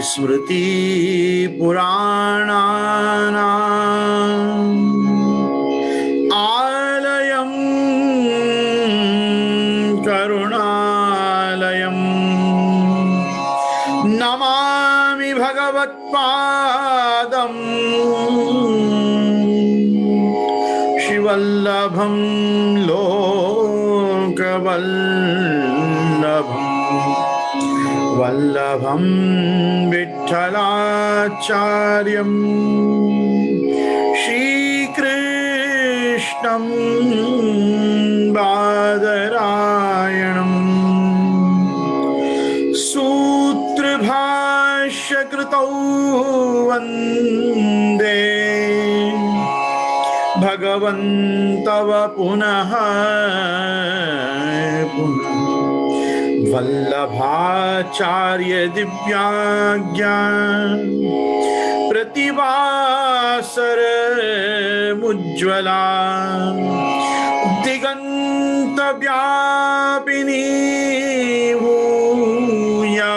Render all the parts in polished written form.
स्मृति पुराणानाम् आलयं करुणालयं नमामि भगवत्पादं श्रीवल्लभं लोकवल्लभम् वल्लभं विठ्ठलाचार्यं श्रीकृष्णं बादरायणं सूत्रभाष्यकृतौ वन्दे भगवन्तव पुनः पुनः वल्लभाचार्य दिव्याज्ञा प्रतिभासर मुज्ज्वला दिगंत व्यापिनी भूया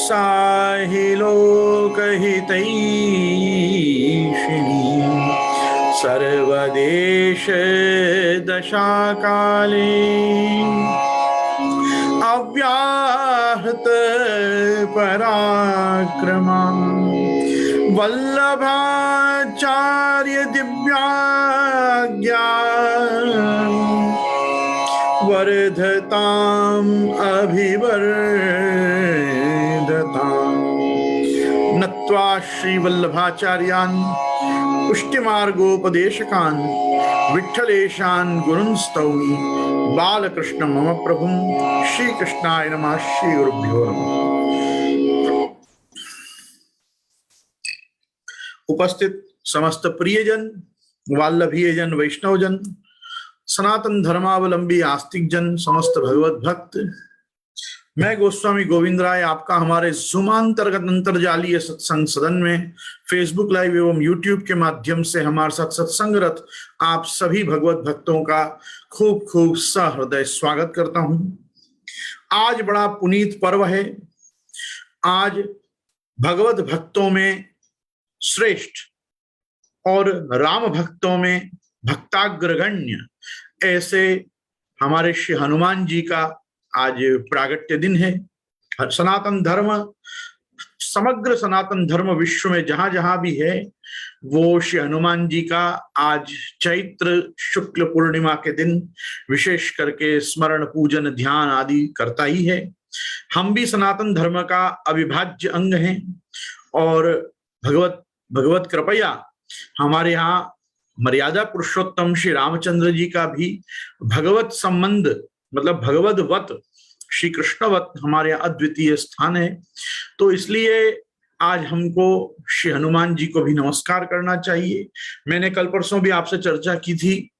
साहि लोकहितैषिणी सर्वदेश दशाकाले अव्याहत पराक्रमा वल्लभाचार्य दिव्याज्ञा वर्धताम् अभिवर्धताम्। नत्वा श्रीवल्लभाचार्यान् पुष्टिमार्गोपदेशकान् विठ्ठलेशान् गुरुन् स्तौमि बालकृष्ण मम प्रभुं श्रीकृष्णाय नमः। श्री गुरुभ्यो नमः। उपस्थित समस्त प्रियजन, वाल्लभीयजन, वैष्णवजन, सनातन धर्मावलंबी आस्तिक जन, समस्त भगवत भक्त, मैं गोस्वामी गोविंद राय आपका हमारे ज़ूमांतर्गत अंतरजालीय सत्संग सदन में फेसबुक लाइव एवं यूट्यूब के माध्यम से हमारे साथ सत्संगरत आप सभी भगवत भक्तों का खूब खूब सहृदय स्वागत करता हूं। आज बड़ा पुनीत पर्व है। आज भगवत भक्तों में श्रेष्ठ और राम भक्तों में भक्ताग्रगण्य ऐसे हमारे श्री हनुमान जी का आज प्रागट्य दिन है। सनातन धर्म, समग्र सनातन धर्म विश्व में जहां जहां भी है वो श्री हनुमान जी का आज चैत्र शुक्ल पूर्णिमा के दिन विशेष करके स्मरण, पूजन, ध्यान आदि करता ही है। हम भी सनातन धर्म का अविभाज्य अंग हैं और भगवत कृपया हमारे यहाँ मर्यादा पुरुषोत्तम श्री रामचंद्र जी का भी भगवत संबंध, मतलब भगवदवत, श्री कृष्णवत हमारे यहाँ अद्वितीय स्थान है। तो इसलिए आज हमको श्री हनुमान जी को भी नमस्कार करना चाहिए। मैंने कल परसों भी आपसे चर्चा की थी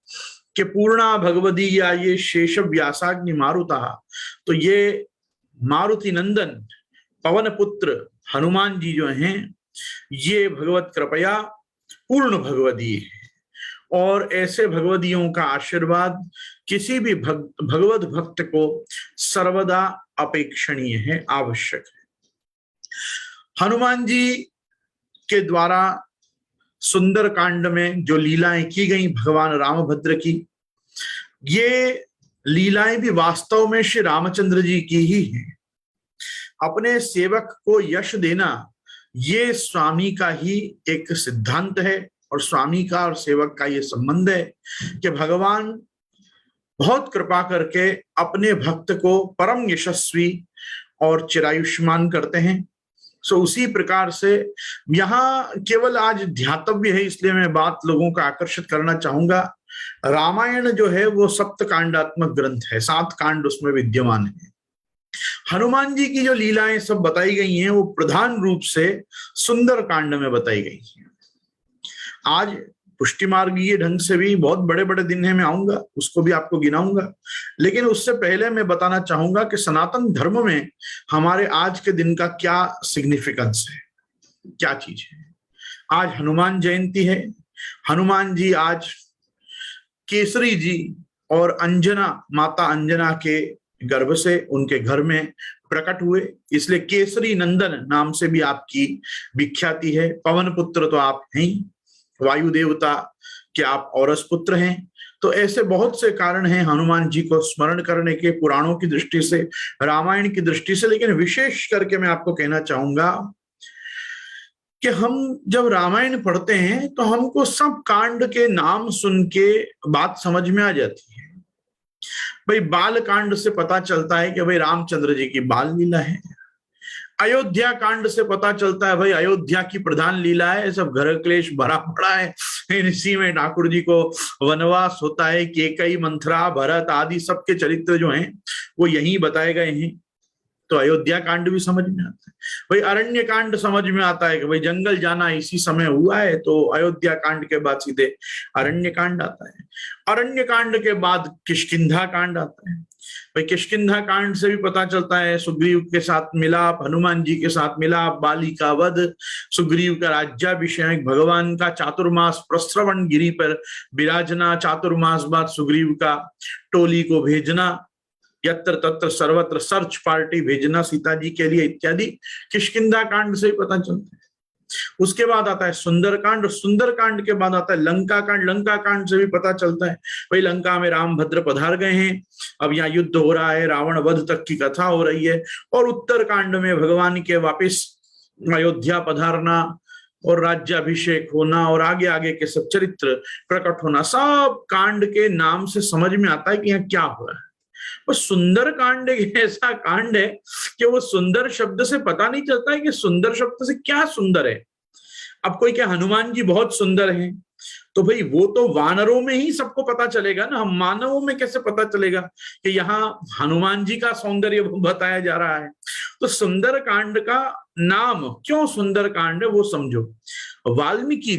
कि पूर्णा भगवदी या ये शेष व्यासाग्नि मारुता, तो ये मारुति नंदन पवन पुत्र हनुमान जी जो हैं ये भगवत कृपया पूर्ण भगवदीय है और ऐसे भगवदियों का आशीर्वाद किसी भी भगवत भक्त को सर्वदा अपेक्षणीय है, आवश्यक है। हनुमान जी के द्वारा सुंदर कांड में जो लीलाएं की गई भगवान रामभद्र की, ये लीलाएं भी वास्तव में श्री रामचंद्र जी की ही हैं। अपने सेवक को यश देना ये स्वामी का ही एक सिद्धांत है और स्वामी का और सेवक का ये संबंध है कि भगवान बहुत कृपा करके अपने भक्त को परम यशस्वी और चिरायुष्मान करते हैं। सो उसी प्रकार से यहाँ केवल आज ध्यातव्य है, इसलिए मैं बात लोगों को आकर्षित करना चाहूंगा। रामायण जो है वो सप्त कांडात्मक ग्रंथ है, 7 कांड उसमें विद्यमान है। हनुमान जी की जो लीलाएं सब बताई गई हैं वो प्रधान रूप से सुंदर कांड में बताई गई हैं। आज पुष्टि मार्गीय ढंग से भी बहुत बड़े बड़े दिन है, मैं आऊंगा उसको भी आपको गिनाऊंगा, लेकिन उससे पहले मैं बताना चाहूंगा कि सनातन धर्म में हमारे आज के दिन का क्या सिग्निफिकेंस है, क्या चीज है। आज हनुमान जयंती है। हनुमान जी आज केसरी जी और अंजना, माता अंजना के गर्भ से उनके घर में प्रकट हुए, इसलिए केसरी नंदन नाम से भी आपकी विख्याति है। पवन पुत्र तो आप हैं, वायु देवता के आप औरस पुत्र हैं। तो ऐसे बहुत से कारण हैं हनुमान जी को स्मरण करने के, पुराणों की दृष्टि से, रामायण की दृष्टि से। लेकिन विशेष करके मैं आपको कहना चाहूंगा कि हम जब रामायण पढ़ते हैं तो हमको सब कांड के नाम सुन के बात समझ में आ जाती है। भाई बाल कांड से पता चलता है कि भाई रामचंद्र जी की बाल लीला है। अयोध्या कांड से पता चलता है भाई अयोध्या की प्रधान लीला है, सब घर क्लेश भरा पड़ा है, इसी में ठाकुर जी को वनवास होता है। केकई, मंथरा, भरत आदि सबके चरित्र जो हैं वो यहीं बताए गए हैं। तो अयोध्या कांड भी समझ में आता है। भाई अरण्य कांड समझ में आता है कि भाई जंगल जाना इसी समय हुआ है, तो अयोध्या कांड के बाद सीधे अरण्य कांड आता है। अरण्य कांड के बाद किष्किंधा कांड आता है। भाई किष्किंधा कांड से भी पता चलता है सुग्रीव के साथ मिलाप, हनुमान जी के साथ मिलाप, बाली का वध, सुग्रीव का राज्याभिषेक, भगवान का चातुर्मास प्रश्रवण गिरी पर विराजना, चातुर्मास बाद सुग्रीव का टोली को भेजना, यत्र तत्र सर्वत्र सर्च पार्टी भेजना सीता जी के लिए इत्यादि किष्किंधा कांड से ही पता चलता है। उसके बाद आता है सुंदरकांड, सुंदरकांड के बाद आता है लंका कांड। लंका कांड से भी पता चलता है भाई लंका में राम भद्र पधार गए हैं, अब यहाँ युद्ध हो रहा है, रावण वध तक की कथा हो रही है। और उत्तर कांड में भगवान के वापिस अयोध्या पधारना और राज्याभिषेक होना और आगे आगे के सब चरित्र प्रकट होना, सब कांड के नाम से समझ में आता है कि यहाँ क्या हो रहा है। वो सुंदर कांड एक ऐसा कांड है कि वो सुंदर शब्द से पता नहीं चलता है कि सुंदर शब्द से क्या सुंदर है। अब कोई क्या हनुमान जी बहुत सुंदर हैं, तो भाई वो तो वानरों में ही सबको पता चलेगा ना, हम मानवों में कैसे पता चलेगा कि यहाँ हनुमान जी का सौंदर्य बताया जा रहा है। तो सुंदर कांड का नाम क्यों सुंदर कांड है वो समझो। वाल्मीकि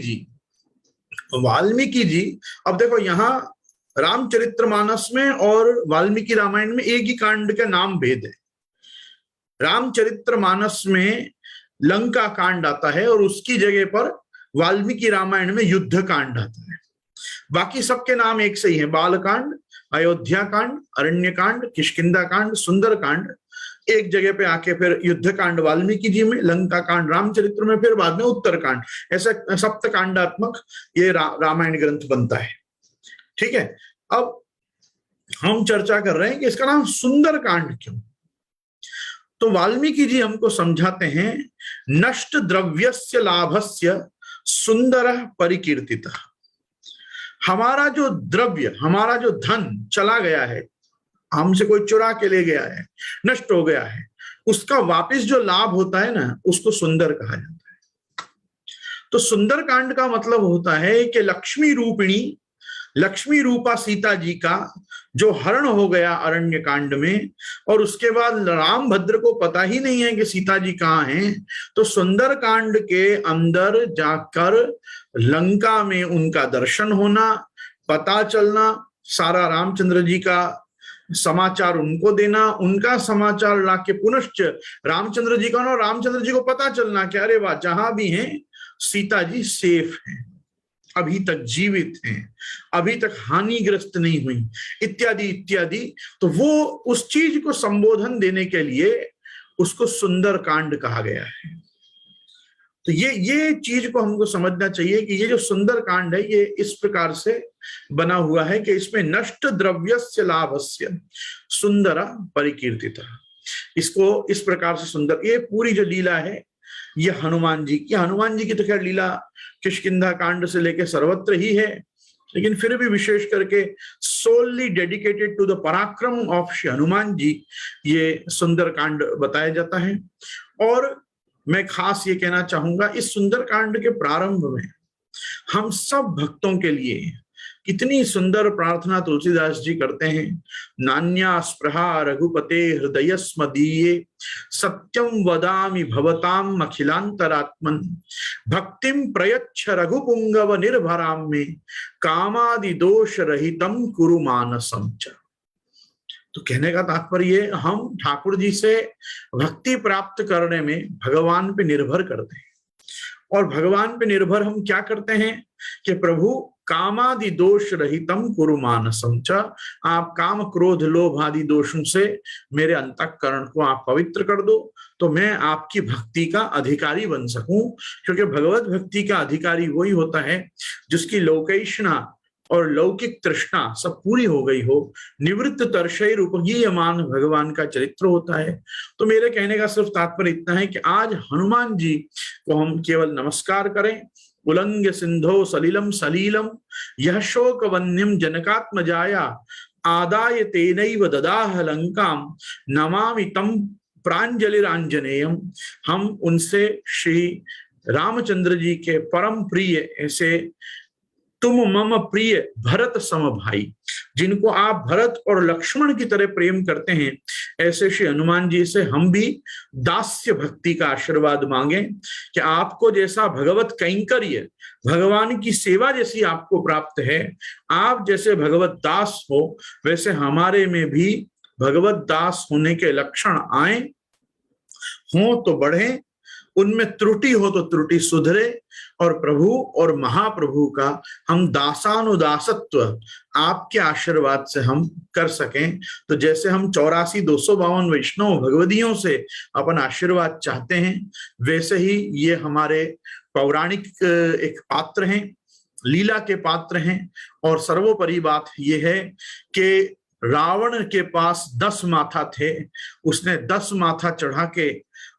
जी, अब देखो यहाँ रामचरितमानस में और वाल्मीकि रामायण में एक ही कांड का नाम भेद है। रामचरितमानस में लंका कांड आता है और उसकी जगह पर वाल्मीकि रामायण में युद्ध कांड आता है। बाकी सबके नाम एक से ही है, बाल कांड, अयोध्या कांड, अरण्य कांड, किष्किंधा कांड, सुंदर कांड। एक जगह पे आके फिर युद्ध कांड वाल्मीकि जी में, लंका कांड रामचरित्र में, फिर बाद में उत्तर कांड। ऐसा सप्त कांडात्मक ये रामायण ग्रंथ बनता है। ठीक है, अब हम चर्चा कर रहे हैं कि इसका नाम सुंदर कांड क्यों। तो वाल्मीकि जी हमको समझाते हैं, नष्ट द्रव्यस्य लाभस्य सुंदर परिकीर्तितः। हमारा जो द्रव्य, हमारा जो धन चला गया है, हमसे कोई चुरा के ले गया है, नष्ट हो गया है, उसका वापस जो लाभ होता है ना, उसको सुंदर कहा जाता है। तो सुंदर कांड का मतलब होता है कि लक्ष्मी रूपिणी, लक्ष्मी रूपा सीता जी का जो हरण हो गया अरण्य कांड में, और उसके बाद राम भद्र को पता ही नहीं है कि सीता जी कहाँ हैं, तो सुंदर कांड के अंदर जाकर लंका में उनका दर्शन होना, पता चलना, सारा रामचंद्र जी का समाचार उनको देना, उनका समाचार लाके पुनश्च रामचंद्र जी का, और रामचंद्र जी को पता चलना कि अरे वाह, जहां भी हैं सीता जी सेफ हैं, अभी तक जीवित हैं, अभी तक हानिग्रस्त नहीं हुई, इत्यादि इत्यादि। तो वो उस चीज को संबोधन देने के लिए उसको सुंदर कांड कहा गया है। तो ये चीज को हमको समझना चाहिए कि ये जो सुंदर कांड है ये इस प्रकार से बना हुआ है कि इसमें नष्ट द्रव्यस्य लाभस्य सुंदर परिकीर्तितः, इसको इस प्रकार से सुंदर, ये पूरी जो लीला है ये हनुमान जी की तो खैर लीला किष्किंधा कांड से लेके सर्वत्र ही है, लेकिन फिर भी विशेष करके सोलली डेडिकेटेड टू द पराक्रम ऑफ श्री हनुमान जी ये सुंदर कांड बताया जाता है। और मैं खास ये कहना चाहूंगा, इस सुंदर कांड के प्रारंभ में हम सब भक्तों के लिए कितनी सुंदर प्रार्थना तुलसीदास जी करते हैं। नान्या स्पृहा रघुपते हृदयस्मदीये, सत्यम वदामि भवताम अखिलांतरात्मन, भक्तिम प्रयच्छ रघुपुंगव निर्भराम में, कामादि दोष रहितम कुरु मानसम च। तो कहने का तात्पर्य हम ठाकुर जी से भक्ति प्राप्त करने में भगवान पे निर्भर करते हैं, और भगवान पे निर्भर हम क्या करते हैं कि प्रभु कामादि दोष रहितम कुरु मानसम च, आप काम क्रोध लोभ आदि दोषों से मेरे अंतःकरण को आप पवित्र कर दो, तो मैं आपकी भक्ति का अधिकारी बन सकूं। क्योंकि भगवत भक्ति का अधिकारी वही होता है जिसकी लोकैषणा और लौकिक तृष्णा सब पूरी हो गई हो, निवृत्त तर्षैर उपगीयमान भगवान का चरित्र होता है। तो मेरे कहने का सिर्फ तात्पर्य इतना है कि आज हनुमान जी को हम केवल नमस्कार करें। उल्लंघ्य सिंधो सलिलम सलीलम यह शोक वन्यम जनकात्मजाया आदाय तेनैव ददाह लंकाम नमामि तम प्रांजलिरांजनेयम। हम उनसे श्री रामचंद्र जी के परम प्रिय ऐसे तुम मम प्रिय भरत सम भाई, जिनको आप भरत और लक्ष्मण की तरह प्रेम करते हैं, ऐसे श्री हनुमान जी से हम भी दास्य भक्ति का आशीर्वाद मांगे कि आपको जैसा भगवत कैंकर्य भगवान की सेवा जैसी आपको प्राप्त है, आप जैसे भगवत दास हो वैसे हमारे में भी भगवत दास होने के लक्षण आए, हो तो बढ़े, उनमें त्रुटि हो तो त्रुटि सुधरे, और प्रभु और महाप्रभु का हम दासानुदासत्व आपके आशीर्वाद से हम कर सकें। तो जैसे हम 84,252 वैष्णव भगवदियों से अपन आशीर्वाद चाहते हैं, वैसे ही ये हमारे पौराणिक एक पात्र हैं, लीला के पात्र हैं। और सर्वोपरि बात यह है कि रावण के पास 10 माथा थे, उसने 10 माथा चढ़ा के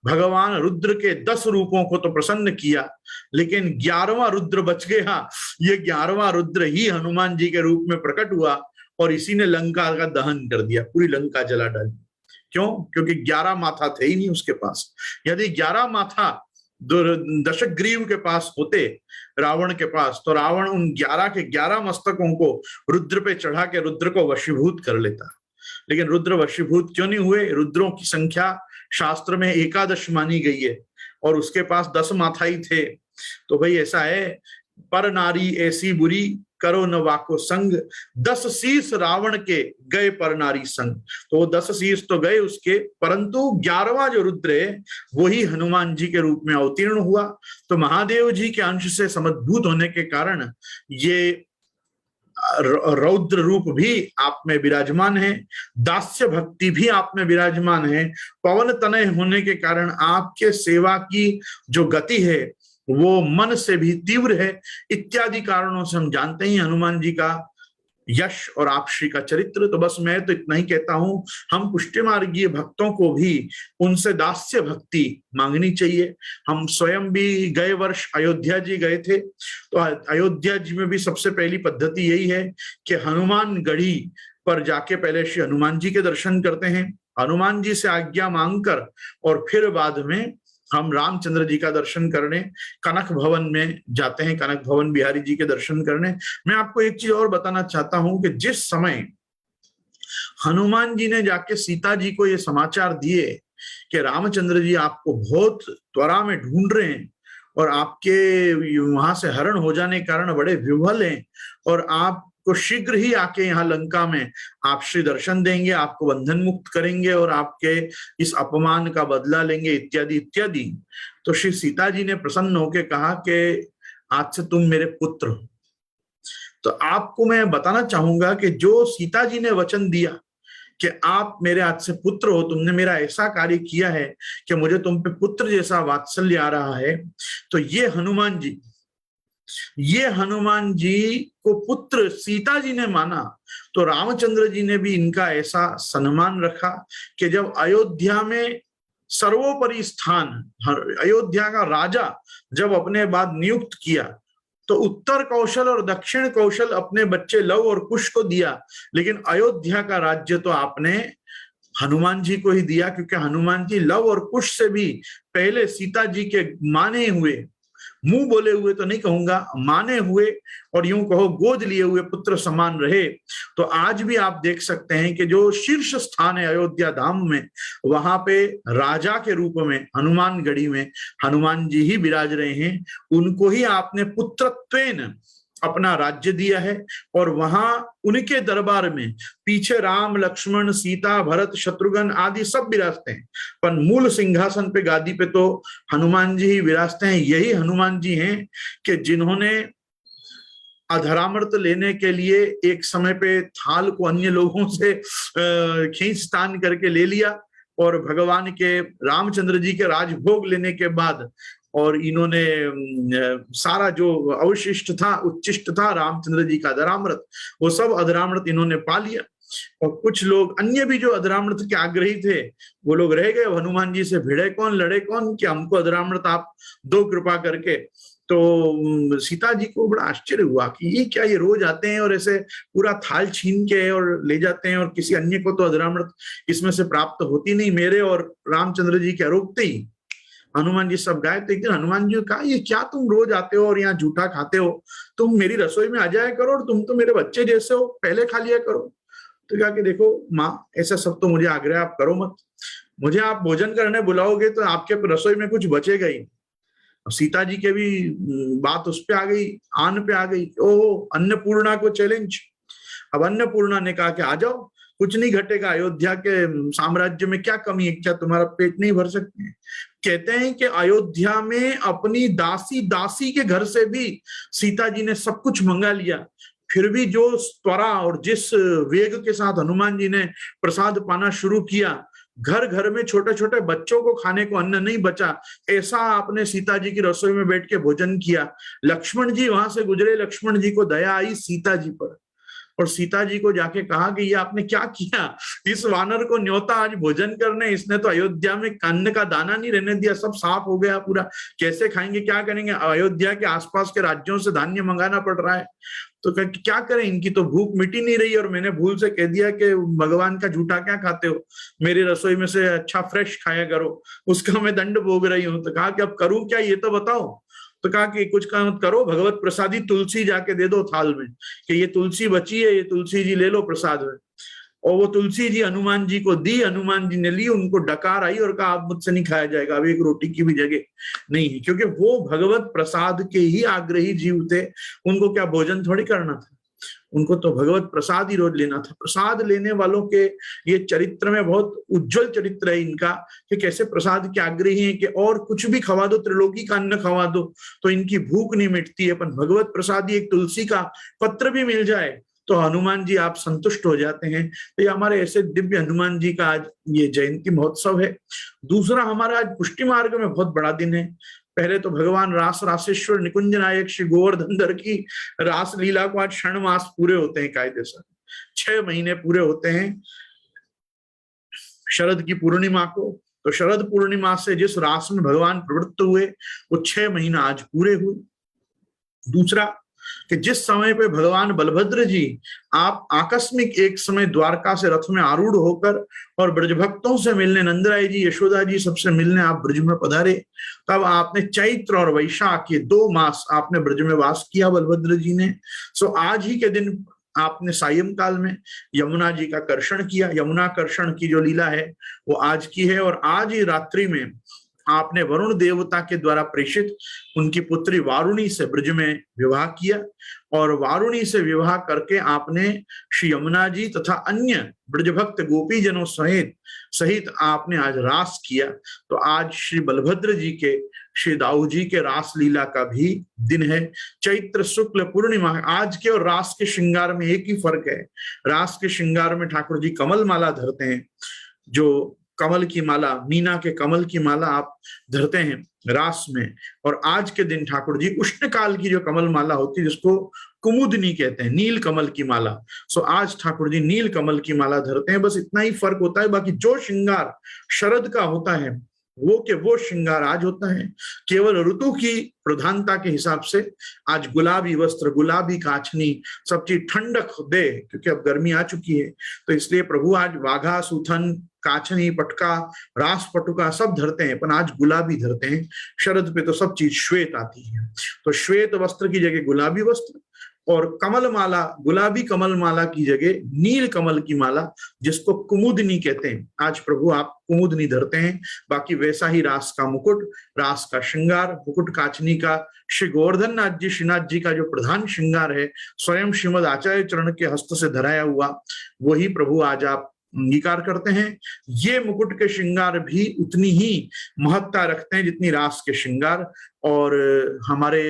भगवान रुद्र के 10 रूपों को तो प्रसन्न किया, लेकिन 11वां रुद्र बच गया। ये 11वां रुद्र ही हनुमान जी के रूप में प्रकट हुआ और इसी ने लंका का दहन कर दिया, पूरी लंका जला डाली। क्यों? क्योंकि 11 माथा थे ही नहीं उसके पास। यदि 11 माथा दशग्रीव के पास होते रावण के पास, तो रावण उन 11 के 11 मस्तकों को रुद्र पे चढ़ा के रुद्र को वशीभूत कर लेता। लेकिन रुद्र वशीभूत क्यों नहीं हुए? रुद्रों की संख्या शास्त्र में 11 मानी गई है और उसके पास 10 माथा ही थे। तो भाई ऐसा है, पर नारी ऐसी बुरी करो न वाको संग, 10 शीश रावण के गए पर नारी संग। तो वो 10 शीश तो गए उसके, परंतु 11वां जो रुद्र है वही हनुमान जी के रूप में अवतीर्ण हुआ। तो महादेव जी के अंश से समद्भूत होने के कारण ये रौद्र रूप भी आप में विराजमान है, दास्य भक्ति भी आप में विराजमान है, पवन तनय होने के कारण आपके सेवा की जो गति है वो मन से भी तीव्र है। इत्यादि कारणों से हम जानते हैं हनुमान जी का यश और आप श्री का चरित्र। तो बस मैं तो इतना ही कहता हूं, हम पुष्टि मार्गीय भक्तों को भी उनसे दास्य भक्ति मांगनी चाहिए। हम स्वयं भी गए वर्ष अयोध्या जी गए थे, तो अयोध्या जी में भी सबसे पहली पद्धति यही है कि हनुमान गढ़ी पर जाके पहले श्री हनुमान जी के दर्शन करते हैं, हनुमान जी से आज्ञा मांगकर, और फिर बाद में हम रामचंद्र जी का दर्शन करने कनक भवन में जाते हैं, कनक भवन बिहारी जी के दर्शन करने। मैं आपको एक चीज और बताना चाहता हूं कि जिस समय हनुमान जी ने जाके सीता जी को ये समाचार दिए कि रामचंद्र जी आपको बहुत त्वरा में ढूंढ रहे हैं और आपके वहां से हरण हो जाने के कारण बड़े विह्वल हैं और आपको शीघ्र ही आके यहाँ लंका में आप श्री दर्शन देंगे, आपको बंधन मुक्त करेंगे और आपके इस अपमान का बदला लेंगे, इत्यादि इत्यादि। तो श्री सीता जी ने प्रसन्न होकर कहा कि आज से तुम मेरे पुत्र हो। तो आपको मैं बताना चाहूंगा कि जो सीता जी ने वचन दिया कि आप मेरे आज से पुत्र हो, तुमने मेरा ऐसा कार्य किया है कि मुझे तुम पे पुत्र जैसा वात्सल्य आ रहा है, तो ये हनुमान जी को पुत्र सीता जी ने माना। तो रामचंद्र जी ने भी इनका ऐसा सम्मान रखा कि जब अयोध्या में सर्वोपरि स्थान, अयोध्या का राजा जब अपने बाद नियुक्त किया, तो उत्तर कौशल और दक्षिण कौशल अपने बच्चे लव और कुश को दिया, लेकिन अयोध्या का राज्य तो आपने हनुमान जी को ही दिया, क्योंकि हनुमान जी लव और कुश से भी पहले सीता जी के माने हुए, मुंह बोले हुए तो नहीं कहूंगा, माने हुए और यूं कहो गोद लिए हुए पुत्र समान रहे। तो आज भी आप देख सकते हैं कि जो शीर्ष स्थान है अयोध्या धाम में, वहां पे राजा के रूप में हनुमानगढ़ी में हनुमान जी ही विराज रहे हैं। उनको ही आपने पुत्रत्वेन अपना राज्य दिया है, और वहां उनके दरबार में पीछे राम लक्ष्मण सीता भरत शत्रुघ्न आदि सब विराजते हैं, पर मूल सिंहासन पे गादी पे तो हनुमान जी ही विराजते हैं। यही हनुमान जी हैं कि जिन्होंने अधरामृत लेने के लिए एक समय पे थाल को अन्य लोगों से खींच तान करके ले लिया, और भगवान के रामचंद्र जी के राजभोग लेने के बाद और इन्होंने सारा जो अवशिष्ट था उच्चिष्ट था रामचंद्र जी का अधरामृत, वो सब अधरामृत इन्होंने पा लिया। और कुछ लोग अन्य भी जो अधरामृत के आग्रही थे वो लोग रह गए, हनुमान जी से भिड़े कौन लड़े कौन कि हमको अधरामृत आप दो कृपा करके। तो सीता जी को बड़ा आश्चर्य हुआ कि ये क्या, ये रोज आते हैं और ऐसे पूरा थाल छीन के और ले जाते हैं, और किसी अन्य को तो अधरामृत इसमें से प्राप्त होती नहीं, मेरे और रामचंद्र जी क्या रोकते ही। हनुमान जी सब गायब थे। एक दिन हनुमान जी ने कहा, ये क्या तुम रोज आते हो और यहाँ झूठा खाते हो, तुम मेरी रसोई में आ जाया करो, और तुम तो मेरे बच्चे जैसे हो, पहले खा लिया करो। तो कहा कि देखो माँ, ऐसा सब तो मुझे आग्रह आप करो मत, मुझे आप भोजन करने बुलाओगे तो आपके रसोई में कुछ बचेगा ही। सीता जी के भी बात उस पे आ गई, आन पे आ गई, ओह अन्नपूर्णा को चैलेंज। अब अन्नपूर्णा ने कहा कि आ जाओ, कुछ नहीं घटेगा, अयोध्या के साम्राज्य में क्या कमी है, क्या तुम्हारा पेट नहीं भर सकते। कहते हैं कि अयोध्या में अपनी दासी के घर से भी सीता जी ने सब कुछ मंगा लिया, फिर भी जो त्वरा और जिस वेग के साथ हनुमान जी ने प्रसाद पाना शुरू किया, घर घर में छोटे छोटे बच्चों को खाने को अन्न नहीं बचा, ऐसा आपने सीता जी की रसोई में बैठ के भोजन किया। लक्ष्मण जी वहां से गुजरे, लक्ष्मण जी को दया आई सीता जी पर, और सीता जी को जाके कहा कि ये आपने क्या किया, इस वानर को न्योता आज भोजन करने, इसने तो अयोध्या में अन्न का दाना नहीं रहने दिया, सब साफ हो गया पूरा, कैसे खाएंगे, क्या करेंगे, अयोध्या के आसपास के राज्यों से धान्य मंगाना पड़ रहा है, तो क्या करें, इनकी तो भूख मिटी नहीं रही, और मैंने भूल से कह दिया कि भगवान का झूठा क्या खाते हो, मेरी रसोई में से अच्छा फ्रेश खाया करो, उसका मैं दंड भोग रही हूं। तो कहा कि अब करूं क्या, ये तो बताओ। तो कहा कि कुछ काम करो, भगवत प्रसादी तुलसी जाके दे दो थाल में, कि ये तुलसी बची है, ये तुलसी जी ले लो प्रसाद में। और वो तुलसी जी हनुमान जी को दी, हनुमान जी ने ली, उनको डकार आई और कहा अब मुझसे नहीं खाया जाएगा, अब एक रोटी की भी जगह नहीं है, क्योंकि वो भगवत प्रसाद के ही आग्रही जीव थे, उनको क्या भोजन थोड़ी करना था, उनको तो भगवत प्रसाद ही रोज लेना था। प्रसाद लेने वालों के ये चरित्र में बहुत उज्जवल चरित्र है इनका, कि कैसे प्रसाद के आग्रही हैं, कि और कुछ भी खवा दो, त्रिलोकी का अन्न खवा दो तो इनकी भूख नहीं मिटती है, पर भगवत प्रसाद एक तुलसी का पत्र भी मिल जाए तो हनुमान जी आप संतुष्ट हो जाते हैं। तो ये हमारे ऐसे दिव्य हनुमान जी का आज ये जयंती महोत्सव है। दूसरा हमारा आज पुष्टि मार्ग में बहुत बड़ा दिन है। पहले तो भगवान रासेश्वर निकुंज नायक श्री गोवर्धन धर की रास लीला को आज क्षण मास पूरे होते हैं, कायदे से 6 महीने पूरे होते हैं शरद की पूर्णिमा को। तो शरद पूर्णिमा से जिस रास में भगवान प्रवृत्त हुए वो 6 महीना आज पूरे हुए। दूसरा कि जिस समय पे भगवान बलभद्र जी आप आकस्मिक एक समय द्वारका से रथ में आरूढ़ होकर और ब्रजभक्तों से मिलने, नंदराय जी यशोदा जी सबसे मिलने आप ब्रज में पधारे, तब आपने चैत्र और वैशाख ये 2 मास आपने ब्रज में वास किया बलभद्र जी ने। सो आज ही के दिन आपने सायंकाल में यमुना जी का कर्षण किया। यमुना कर्षण की जो लीला है वो आज की है, और आज ही रात्रि में आपने वरुण देवता के द्वारा प्रेषित उनकी पुत्री वारुणी से ब्रज में विवाह किया, और वारुणी से विवाह करके आपने श्री यमुना जी तथा अन्य ब्रजभक्त गोपीजनों सहित आपने आज रास किया। तो आज श्री बलभद्र जी के, श्री दाऊ जी के रास लीला का भी दिन है। चैत्र शुक्ल पूर्णिमा। आज के और रास के श्रृंगार में एक ही फर्क है, रास के श्रृंगार में ठाकुर जी कमल माला धरते हैं, जो कमल की माला, मीना के कमल की माला आप धरते हैं रास में, और आज के दिन ठाकुर जी उष्ण काल की जो कमल माला होती है जिसको कुमुदनी कहते हैं, नील कमल की माला, सो आज ठाकुर जी नील कमल की माला धरते हैं। बस इतना ही फर्क होता है, बाकी जो श्रृंगार शरद का होता है वो श्रृंगार आज होता है। केवल ऋतु की प्रधानता के हिसाब से आज गुलाबी वस्त्र, गुलाबी काछनी, सब चीज ठंडक दे, क्योंकि अब गर्मी आ चुकी है, तो इसलिए प्रभु आज वाघा, सूथन, काछनी, पटका, रास पटुका सब धरते हैं, पर आज गुलाबी धरते हैं। शरद पे तो सब चीज श्वेत आती है, तो श्वेत वस्त्र की जगह गुलाबी वस्त्र, और कमल माला, गुलाबी कमल माला की जगह नील कमल की माला, जिसको कुमुदनी कहते हैं, आज प्रभु आप कुमुदनी धरते हैं। बाकी वैसा ही रास का मुकुट, रास का श्रृंगार, मुकुट काचनी का श्री गोवर्धन नाथ जी, श्रीनाथ जी का जो प्रधान श्रृंगार है, स्वयं श्रीमद आचार्य चरण के हस्त से धराया हुआ, वही प्रभु आज आप अंगीकार करते हैं। ये मुकुट के श्रृंगार भी उतनी ही महत्ता रखते हैं जितनी रास के श्रृंगार। और हमारे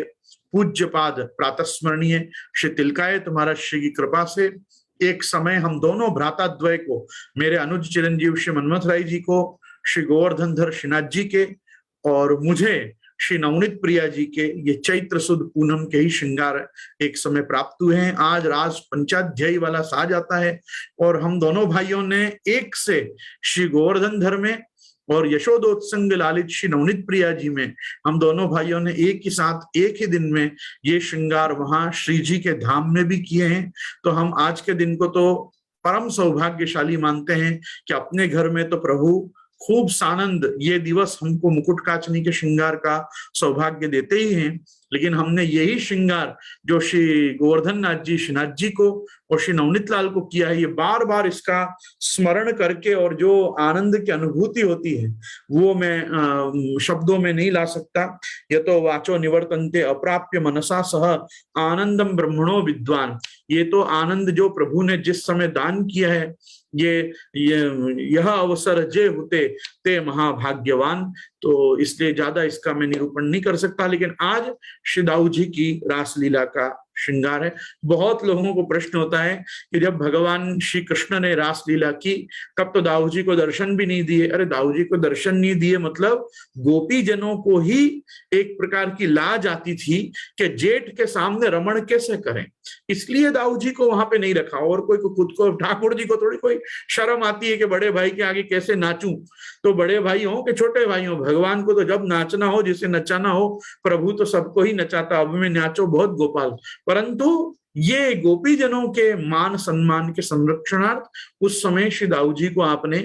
पूज्यपाद प्रातस्मरणीय श्री तिलकायत महाराज श्री की कृपा से एक समय हम दोनों भ्राताद्वय को, मेरे अनुज चिरंजीव श्री मनमथ राय जी को, श्री गोवर्धनधर श्रीनाथ जी के, और मुझे श्री नवनीत प्रिया जी के, ये चैत्र सुद पूनम के ही श्रृंगार एक समय प्राप्त हुए हैं। आज रास पंचाध्यायी वाला साज आता है और हम दोनों भाइयों ने एक से श्री गोवर्धनधर में और यशोदोत्संग लालित श्री नवनीत प्रिया जी में, हम दोनों भाइयों ने एक ही साथ एक ही दिन में ये श्रृंगार वहां श्री जी के धाम में भी किए हैं। तो हम आज के दिन को तो परम सौभाग्यशाली मानते हैं कि अपने घर में तो प्रभु खूब सानंद ये दिवस हमको मुकुट काचनी के श्रृंगार का सौभाग्य देते ही हैं, लेकिन हमने यही श्रृंगार जो श्री गोवर्धन नाथ जी, श्रीनाथ जी को और श्री नवनीत लाल को किया है, ये बार बार इसका स्मरण करके और जो आनंद की अनुभूति होती है वो मैं शब्दों में नहीं ला सकता। यतो वाचो निवर्तन्ते अप्राप्य मनसा सह आनंदम ब्रह्मणो विद्वान। ये तो आनंद जो प्रभु ने जिस समय दान किया है, यह अवसर जे होते ते महाभाग्यवान। तो इसलिए ज्यादा इसका मैं निरूपण नहीं कर सकता, लेकिन आज श्री दाऊ जी की रासलीला का श्रृंगार है। बहुत लोगों को प्रश्न होता है कि जब भगवान श्री कृष्ण ने रासलीला की तब तो दाऊ जी को दर्शन भी नहीं दिए। अरे दाऊ जी को दर्शन नहीं दिए मतलब गोपी जनों को ही एक प्रकार की लाज आती थी कि जेठ के सामने रमण कैसे करें, इसलिए दाऊ जी को वहां पे नहीं रखा। और कोई खुद को, ठाकुर जी को थोड़ी कोई शर्म आती है कि बड़े भाई के आगे कैसे नाचूं। तो बड़े भाई हो कि छोटे भाई हो, भगवान को तो जब नाचना हो, जिसे नचाना हो, प्रभु तो सबको ही नचाता, अब में नाचो बहुत गोपाल। परंतु ये गोपी जनों के मान सम्मान के संरक्षणार्थ उस समय श्री दाऊ जी को आपने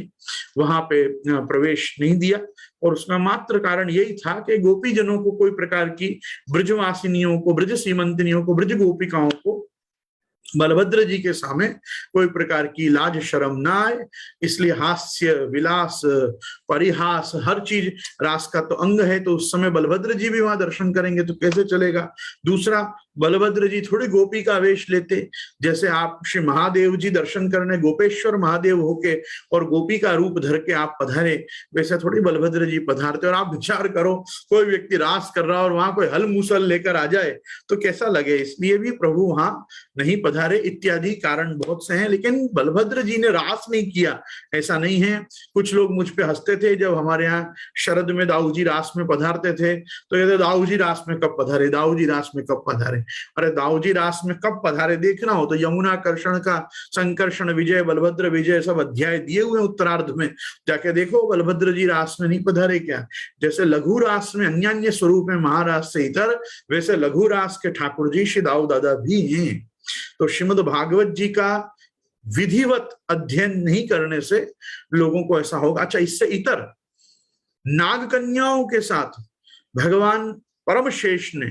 वहां पे प्रवेश नहीं दिया। और उसका मात्र कारण यही था कि गोपी जनों को कोई प्रकार की, ब्रजवासिनियों को, ब्रज सीमंतिनियों को, ब्रज गोपिकाओं को बलभद्र जी के सामने कोई प्रकार की लाज शर्म ना आए, इसलिए हास्य विलास परिहास हर चीज रास का तो अंग है। तो उस समय बलभद्र जी भी वहां दर्शन करेंगे तो कैसे चलेगा। दूसरा, बलभद्र जी थोड़ी गोपी का वेश लेते, जैसे आप श्री महादेव जी दर्शन करने गोपेश्वर महादेव होके और गोपी का रूप धर के आप पधारे, वैसे थोड़ी बलभद्र जी पधारते। और आप विचार करो, कोई व्यक्ति रास कर रहा और वहां कोई हल मूसल लेकर आ जाए तो कैसा लगे। इसलिए भी प्रभु वहां नहीं पधारे, इत्यादि कारण बहुत से हैं। लेकिन बलभद्र जी ने रास नहीं किया ऐसा नहीं है। कुछ लोग मुझ पे हंसते थे जब हमारे यहाँ शरद में दाऊ जी रास में पधारते थे, तो कहते दाऊ जी रास में कब पधारे, दाऊ जी रास में कब पधारे। अरे दाऊ जी रास में कब पधारे देखना हो तो यमुना कर्षण का संकर्षण विजय, बलभद्र विजय सब अध्याय दिए हुए उत्तरार्ध में, जाके देखो बलभद्र जी रास में नहीं पधारे क्या। जैसे लघु रास में अन्य स्वरूप है महारास से इतर, वैसे लघु रास के ठाकुर जी श्री दाऊ दादा भी हैं। तो श्रीमद् भागवत जी का विधिवत अध्ययन नहीं करने से लोगों को ऐसा होगा। अच्छा, इससे इतर नाग कन्याओं के साथ भगवान परम शेष ने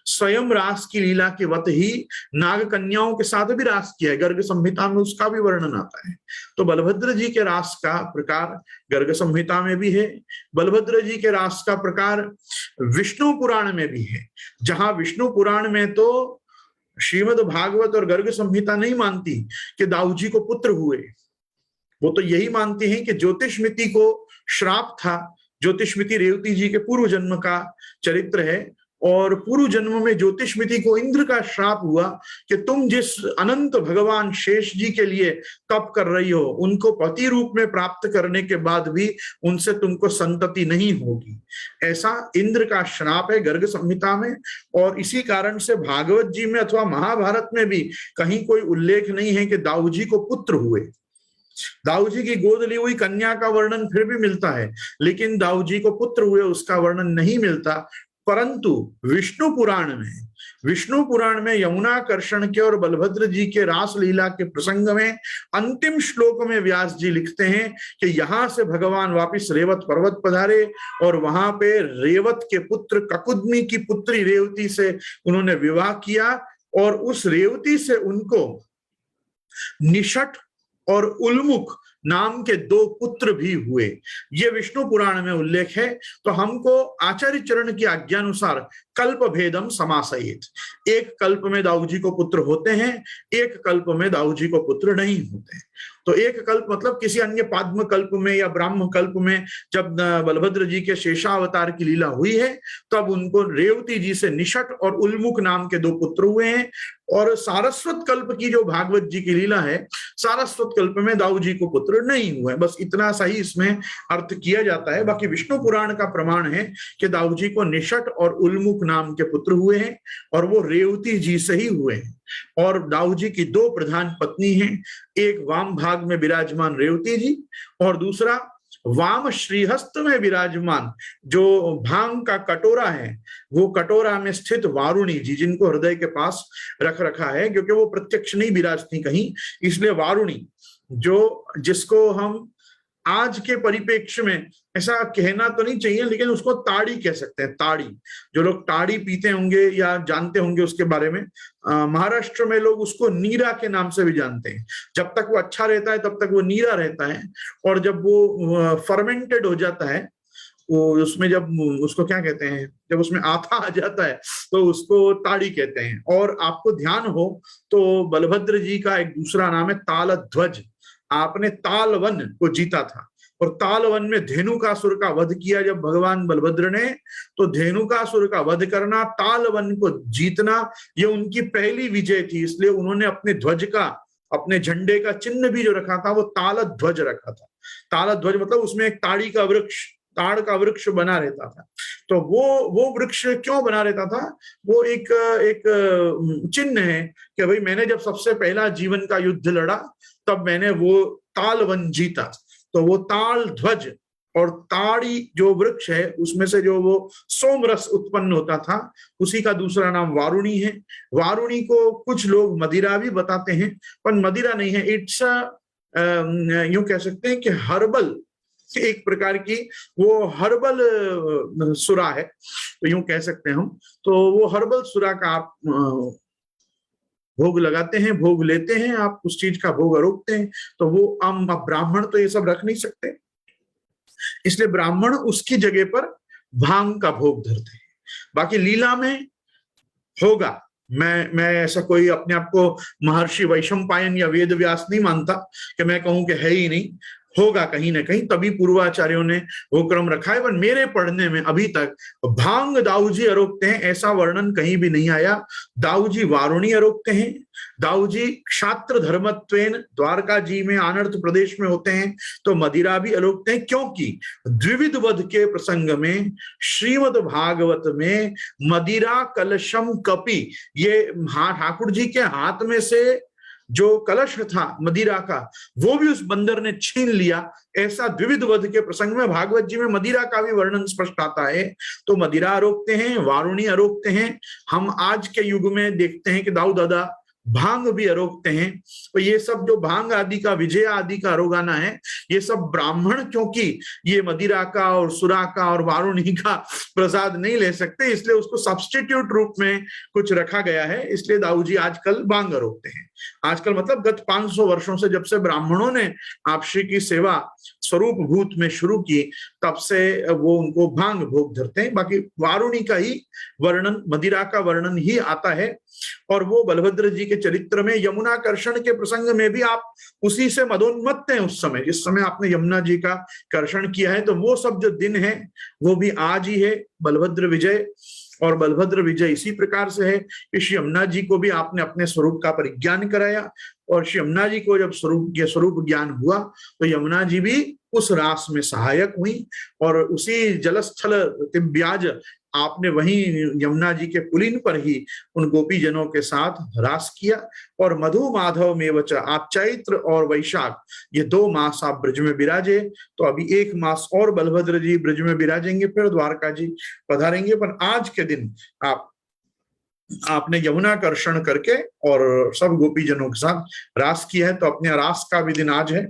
स्वयं रास की लीला के वत ही नाग कन्याओं के साथ भी रास किया है। गर्ग संहिता में उसका भी वर्णन आता है। तो बलभद्र जी के रास का प्रकार गर्ग संहिता में भी है, बलभद्र जी के रास का प्रकार विष्णु पुराण में भी है। जहां विष्णु पुराण में तो श्रीमद् भागवत और गर्ग संहिता नहीं मानती कि दाऊ जी को पुत्र हुए, वो तो यही मानती हैं कि ज्योतिषमिति को श्राप था। ज्योतिषमिति रेवती जी के पूर्व जन्म का चरित्र है और पूर्व जन्म में ज्योतिषमिति को इंद्र का श्राप हुआ कि तुम जिस अनंत भगवान शेष जी के लिए तप कर रही हो, उनको पति रूप में प्राप्त करने के बाद भी उनसे तुमको संतति नहीं होगी, ऐसा इंद्र का श्राप है गर्ग संहिता में। और इसी कारण से भागवत जी में अथवा महाभारत में भी कहीं कोई उल्लेख नहीं है कि दाऊ जी को पुत्र हुए। दाऊ जी की गोद ली हुई कन्या का वर्णन फिर भी मिलता है, लेकिन दाऊ जी को पुत्र हुए उसका वर्णन नहीं मिलता। परंतु विष्णु पुराण में यमुना कर्षण के और बलभद्र जी के रास लीला के प्रसंग में अंतिम श्लोक में व्यास जी लिखते हैं कि यहां से भगवान वापिस रेवत पर्वत पधारे और वहां पे रेवत के पुत्र ककुदमी की पुत्री रेवती से उन्होंने विवाह किया और उस रेवती से उनको निषट और उल्मुख नाम के 2 पुत्र भी हुए। ये विष्णु पुराण में उल्लेख है। तो हमको आचार्य चरण की आज्ञानुसार कल्प भेदम समासयेत। एक कल्प में दाऊ जी को पुत्र होते हैं, एक कल्प में दाऊ जी को पुत्र नहीं होते। तो एक कल्प मतलब किसी अन्य पाद्म कल्प में या ब्राह्म कल्प में जब बलभद्र जी के शेषावतार की लीला हुई है, तब उनको रेवती जी से निषट और उल्मुख नाम के 2 पुत्र हुए हैं। और सारस्वत कल्प की जो भागवत जी की लीला है, सारस्वत कल्प में दाऊ जी को पुत्र नहीं हुए। बस इतना सा ही इसमें अर्थ किया जाता है। बाकी विष्णु पुराण का प्रमाण है कि दाऊ जी को निषट और उल्मुख नाम के पुत्र हुए हैं, और वो रेवती जी से ही हुए हैं। और दाऊ जी की 2 प्रधान पत्नी हैं, एक वाम भाग में विराजमान रेवती जी, और दूसरा वाम श्रीहस्त में विराजमान जो भांग का कटोरा है, वो कटोरा में स्थित वारुणी जी, जिनको हृदय के पास रख रखा है, क्योंकि वो प्रत्यक्ष नहीं विराजती कहीं, इसलिए वारुणी, जो जिसको हम आज के परिप्रेक्ष्य में ऐसा कहना तो नहीं चाहिए, लेकिन उसको ताड़ी कह सकते हैं। ताड़ी, जो लोग ताड़ी पीते होंगे या जानते होंगे उसके बारे में, महाराष्ट्र में लोग उसको नीरा के नाम से भी जानते हैं। जब तक वो अच्छा रहता है तब तक वो नीरा रहता है, और जब वो फर्मेंटेड हो जाता है, वो उसमें जब उसको क्या कहते हैं, जब उसमें आथा आ जाता है तो उसको ताड़ी कहते हैं। और आपको ध्यान हो तो बलभद्र जी का एक दूसरा नाम है तालध्वज। आपने तालवन को जीता था, और तालवन में धेनुकासुर का वध किया जब भगवान बलभद्र ने, तो धेनुकासुर का वध करना, तालवन को जीतना, ये उनकी पहली विजय थी। इसलिए उन्होंने अपने ध्वज का, अपने झंडे का चिन्ह भी जो रखा था वो तालध्वज रखा था। तालध्वज मतलब उसमें एक ताड़ी का वृक्ष, ताड़ का वृक्ष बना रहता था। तो वो वृक्ष क्यों बना रहता था? वो एक चिन्ह है कि भाई मैंने जब सबसे पहला जीवन का युद्ध लड़ा तब मैंने वो तालवन जीता। तो वो ताल ध्वज और ताड़ी जो वृक्ष है, उसमें से जो वो सोमरस उत्पन्न होता था, उसी का दूसरा नाम वारुणी है। वारुणी को कुछ लोग मदिरा भी बताते हैं, पर मदिरा नहीं है। इट्स यूं कह सकते हैं कि हर्बल, एक प्रकार की वो हर्बल सुरा है, तो यूं कह सकते हैं हम। तो वो हर्बल सुरा का आप भोग लगाते हैं, भोग लेते हैं, आप उस चीज का भोग आरोपते हैं। तो वो अब ब्राह्मण तो ये सब रख नहीं सकते, इसलिए ब्राह्मण उसकी जगह पर भांग का भोग धरते हैं। बाकी लीला में होगा, मैं ऐसा कोई अपने आप को महर्षि वैशंपायन या वेद व्यास नहीं मानता कि मैं कहूं कि है ही नहीं, होगा कहीं ना कहीं, तभी पूर्वाचार्यों ने वो क्रम रखा है। पर मेरे पढ़ने में अभी तक भांग दाऊ जी आरोपते हैं ऐसा वर्णन कहीं भी नहीं आया। दाऊ जी वारुणी आरोपते हैं, दाऊ जी क्षात्र धर्मत्वेन द्वारका जी में आनर्थ प्रदेश में होते हैं, तो मदिरा भी आरोपते हैं, क्योंकि द्विविध वध के प्रसंग में श्रीमद् भागवत में मदिरा कलशम कपि, ये ठाकुर जी के हाथ में से जो कलश था मदिरा का, वो भी उस बंदर ने छीन लिया। ऐसा द्विविध वध के प्रसंग में भागवत जी में मदिरा का भी वर्णन स्पष्ट आता है। तो मदिरा आरोपते हैं, वारुणी आरोपते हैं। हम आज के युग में देखते हैं कि दाऊ दादा भांग भी आरोपते हैं। तो ये सब जो भांग आदि का, विजय आदि का आरोगाना है, ये सब ब्राह्मण, क्योंकि ये मदिरा का और सुरा का और वारुणी का प्रसाद नहीं ले सकते, इसलिए उसको सब्स्टिट्यूट रूप में कुछ रखा गया है। इसलिए दाऊ जी आजकल भांग आरोपते हैं। आजकल मतलब गत 500 वर्षों से, जब से ब्राह्मणों ने आप श्री की सेवा स्वरूप भूत में शुरू की, तब से वो उनको भांग भोग धरते हैं। बाकी वारुणी का ही वर्णन, मदिरा का वर्णन ही आता है। और वो बलभद्र जी के चरित्र में यमुना कर्षण के प्रसंग में भी आप उसी से मदोन्मत्त हैं। उस समय जिस समय आपने यमुना जी का कर्षण किया है, तो वो सब जो दिन है वो भी आज ही है, बलभद्र विजय। और बलभद्र विजय इसी प्रकार से है कि श्री यमुना जी को भी आपने अपने स्वरूप का परिज्ञान कराया, और श्री यमुना जी को जब स्वरूप ज्ञान हुआ तो यमुना जी भी उस रास में सहायक हुई। और उसी जलस्थल तिब्याज आपने वहीं यमुना जी के पुलिन पर ही उन गोपी जनों के साथ रास किया। और मधु माधव में वच, आप चैत्र और वैशाख ये 2 मास आप ब्रज में विराजे। तो अभी 1 मास और बलभद्र जी ब्रज में विराजेंगे, फिर द्वारका जी पधारेंगे। पर आज के दिन आपने यमुना कर्षण करके और सब गोपी जनों के साथ रास किया है, तो अपने रास का भी दिन आज है।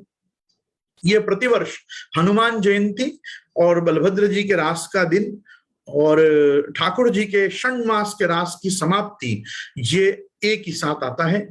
ये प्रतिवर्ष हनुमान जयंती और बलभद्र जी के रास का दिन और ठाकुर जी के षण मास के रास की समाप्ति ये एक ही साथ आता है,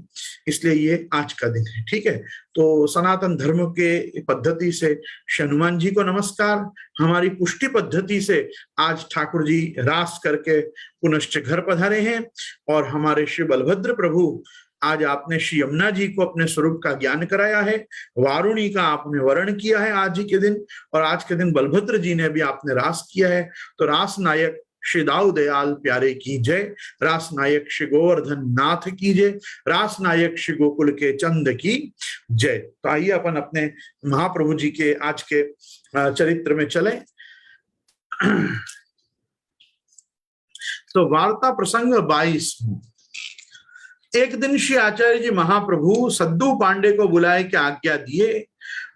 इसलिए ये आज का दिन है। ठीक है, तो सनातन धर्म के पद्धति से श्री हनुमान जी को नमस्कार। हमारी पुष्टि पद्धति से आज ठाकुर जी रास करके पुनश्च घर पधारे हैं, और हमारे श्री बलभद्र प्रभु आज आपने श्री यमुना जी को अपने स्वरूप का ज्ञान कराया है, वारुणी का आपने वर्ण किया है आज ही के दिन, और आज के दिन बलभद्र जी ने भी आपने रास किया है। तो रास नायक श्री दाऊ दयाल प्यारे की जय, रास नायक श्री गोवर्धन नाथ की जय, रास नायक श्री गोकुल के चंद की जय। तो आइए अपन अपने महाप्रभु जी के आज के चरित्र में चलें। तो वार्ता प्रसंग 22। एक दिन श्री आचार्य जी महाप्रभु सद्दू पांडे को बुलाए के आज्ञा दिए,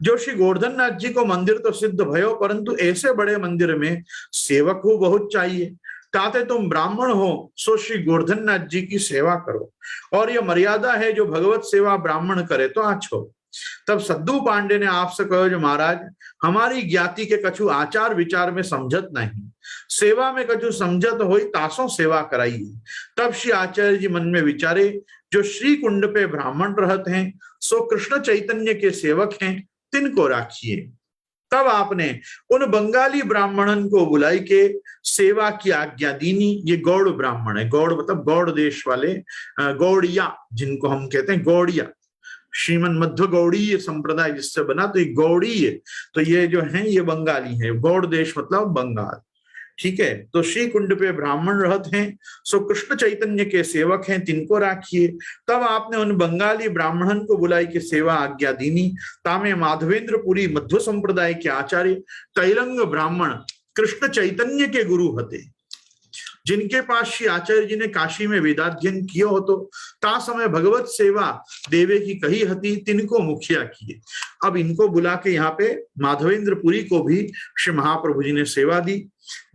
जो श्री गोवर्धननाथ जी को मंदिर तो सिद्ध भयो, परंतु ऐसे बड़े मंदिर में सेवक हो बहुत चाहिए। ताते तुम ब्राह्मण हो, सो श्री गोवर्धननाथ जी की सेवा करो, और यह मर्यादा है जो भगवत सेवा ब्राह्मण करे तो आछो। तब सद्दू पांडे ने आपसे कहो, जो महाराज हमारी ज्ञाति के कछु आचार विचार में समझत नहीं, सेवा में कछु समझत होई तासों सेवा कराइए। तब श्री आचार्य जी मन में विचारे, जो श्री कुंड पे ब्राह्मण रहते हैं सो कृष्ण चैतन्य के सेवक हैं, तिनको राखिए। तब आपने उन बंगाली ब्राह्मणन को बुलाई के सेवा की आज्ञा दीनी। ये गौड़ ब्राह्मण है, गौड़ मतलब गौड़ देश वाले, गौड़िया जिनको हम कहते हैं, गौड़िया श्रीमन मध्व गौड़ीय संप्रदाय जिससे बना, तो ये गौड़ीय, तो ये जो है ये बंगाली है। गौड़ देश मतलब बंगाल। ठीक है, तो श्री कुंड पे ब्राह्मण रहते हैं, सो कृष्ण चैतन्य के सेवक हैं, तिनको राखिए। तब आपने उन बंगाली ब्राह्मणन को बुलाई के सेवा आज्ञा दीनी। तामे माधवेंद्रपुरी मध्व संप्रदाय के आचार्य तैलंग ब्राह्मण कृष्ण चैतन्य के गुरु हते, जिनके पास श्री आचार्य जी ने काशी में वेदाध्ययन किया हो, तो ता समय भगवत सेवा देवे की कही हती, तिनको मुखिया किए। अब इनको बुला के यहाँ पे माधवेंद्रपुरी को भी श्री महाप्रभु जी ने सेवा दी।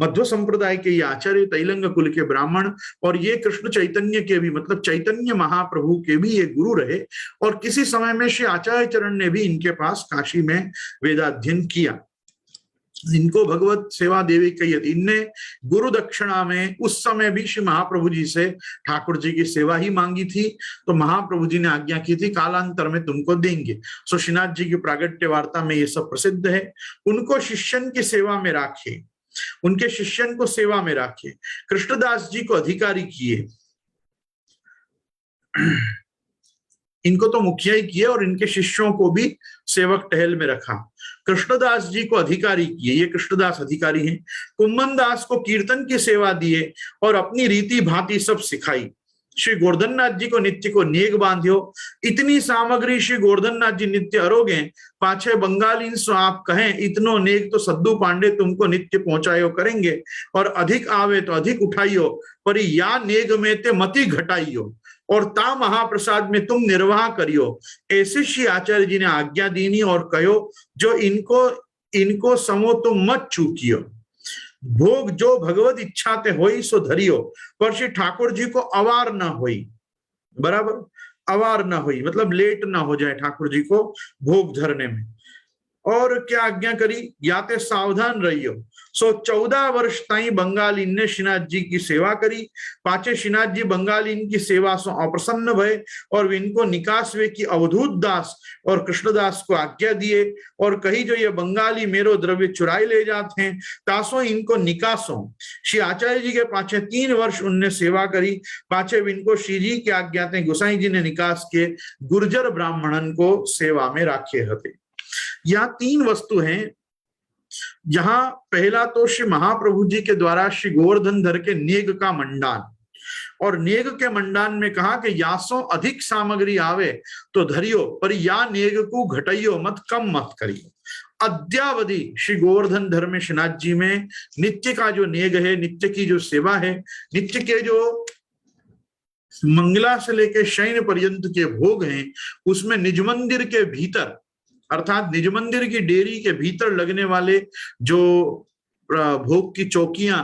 मध्व संप्रदाय के ये आचार्य तैलंग कुल के ब्राह्मण, और ये कृष्ण चैतन्य के भी मतलब चैतन्य महाप्रभु के भी ये गुरु रहे, और किसी समय में श्री आचार्य चरण ने भी इनके पास काशी में वेदाध्ययन किया। इनको भगवत सेवा देवी कही थी। इनने गुरु दक्षिणा में उस समय भी श्री महाप्रभु जी से ठाकुर जी की सेवा ही मांगी थी, तो महाप्रभु जी ने आज्ञा की थी कालांतर में तुमको देंगे। सो श्रीनाथ जी की प्रागट्य वार्ता में ये सब प्रसिद्ध है। उनको शिष्यन की सेवा में राखे, उनके शिष्यन को सेवा में राखे। कृष्णदास जी को अधिकारी किए, इनको तो मुखिया ही किए, और इनके शिष्यों को भी सेवक टहल में रखा। कृष्णदास जी को अधिकारी किए, ये कृष्णदास अधिकारी हैं। कुम्मन दास को कीर्तन की सेवा दिए और अपनी रीति भांति सब सिखाई। श्री गोवर्धननाथ जी को नित्य को नेग बांधियो। इतनी सामग्री श्री गोवर्धननाथ जी नित्य अरोगे, पाछे बंगाली सो आप कहें, इतनो नेग तो सद्दू पांडे तुमको नित्य पहुंचायो करेंगे, और अधिक आवे तो अधिक उठाइयो, पर या नेग में ते मति घटाइयो, और ता महाप्रसाद में तुम निर्वाह करियो। ऐसे श्री आचार्य जी ने आज्ञा दीनी और कहो, जो इनको समो तुम मत चूकियो। भोग जो भगवत इच्छा ते होई सो धरियो, पर श्री ठाकुर जी को अवार ना होई। बराबर, अवार ना होई मतलब लेट ना हो जाए ठाकुर जी को भोग धरने में। और क्या आज्ञा करी, याते सावधान रहियो। सो 14 वर्ष ताई बंगाली ने श्रीनाथ जी की सेवा करी। पाचे श्रीनाथ जी बंगाली की सेवा से अप्रसन्न भय, और इनको निकास वे की अवधूत दास और कृष्णदास को आज्ञा दिए, और कही जो ये बंगाली मेरो द्रव्य चुराई ले जाते हैं, तासो इनको निकासो। श्री आचार्य जी के पाछे 3 वर्ष उनने सेवा करी। पाछे इनको श्री जी की आज्ञा थे गोसाई जी ने निकास के गुर्जर ब्राह्मणन को सेवा में राखे हते। यहाँ 3 वस्तु हैं। जहां पहला तो श्री महाप्रभु जी के द्वारा श्री गोवर्धन धर के नेग का मंडान, और नेग के मंडान में कहा कि यासो अधिक सामग्री आवे तो धरियो, पर या नेग को घटाइयो मत, कम मत करियो। अद्यावधि श्री गोवर्धन धर में श्रीनाथ जी में नित्य का जो नेग है, नित्य की जो सेवा है, नित्य के जो मंगला से लेके शयन पर्यंत के भोग हैं, उसमें निज मंदिर के भीतर अर्थात निज मंदिर की डेरी के भीतर लगने वाले जो भोग की चौकियां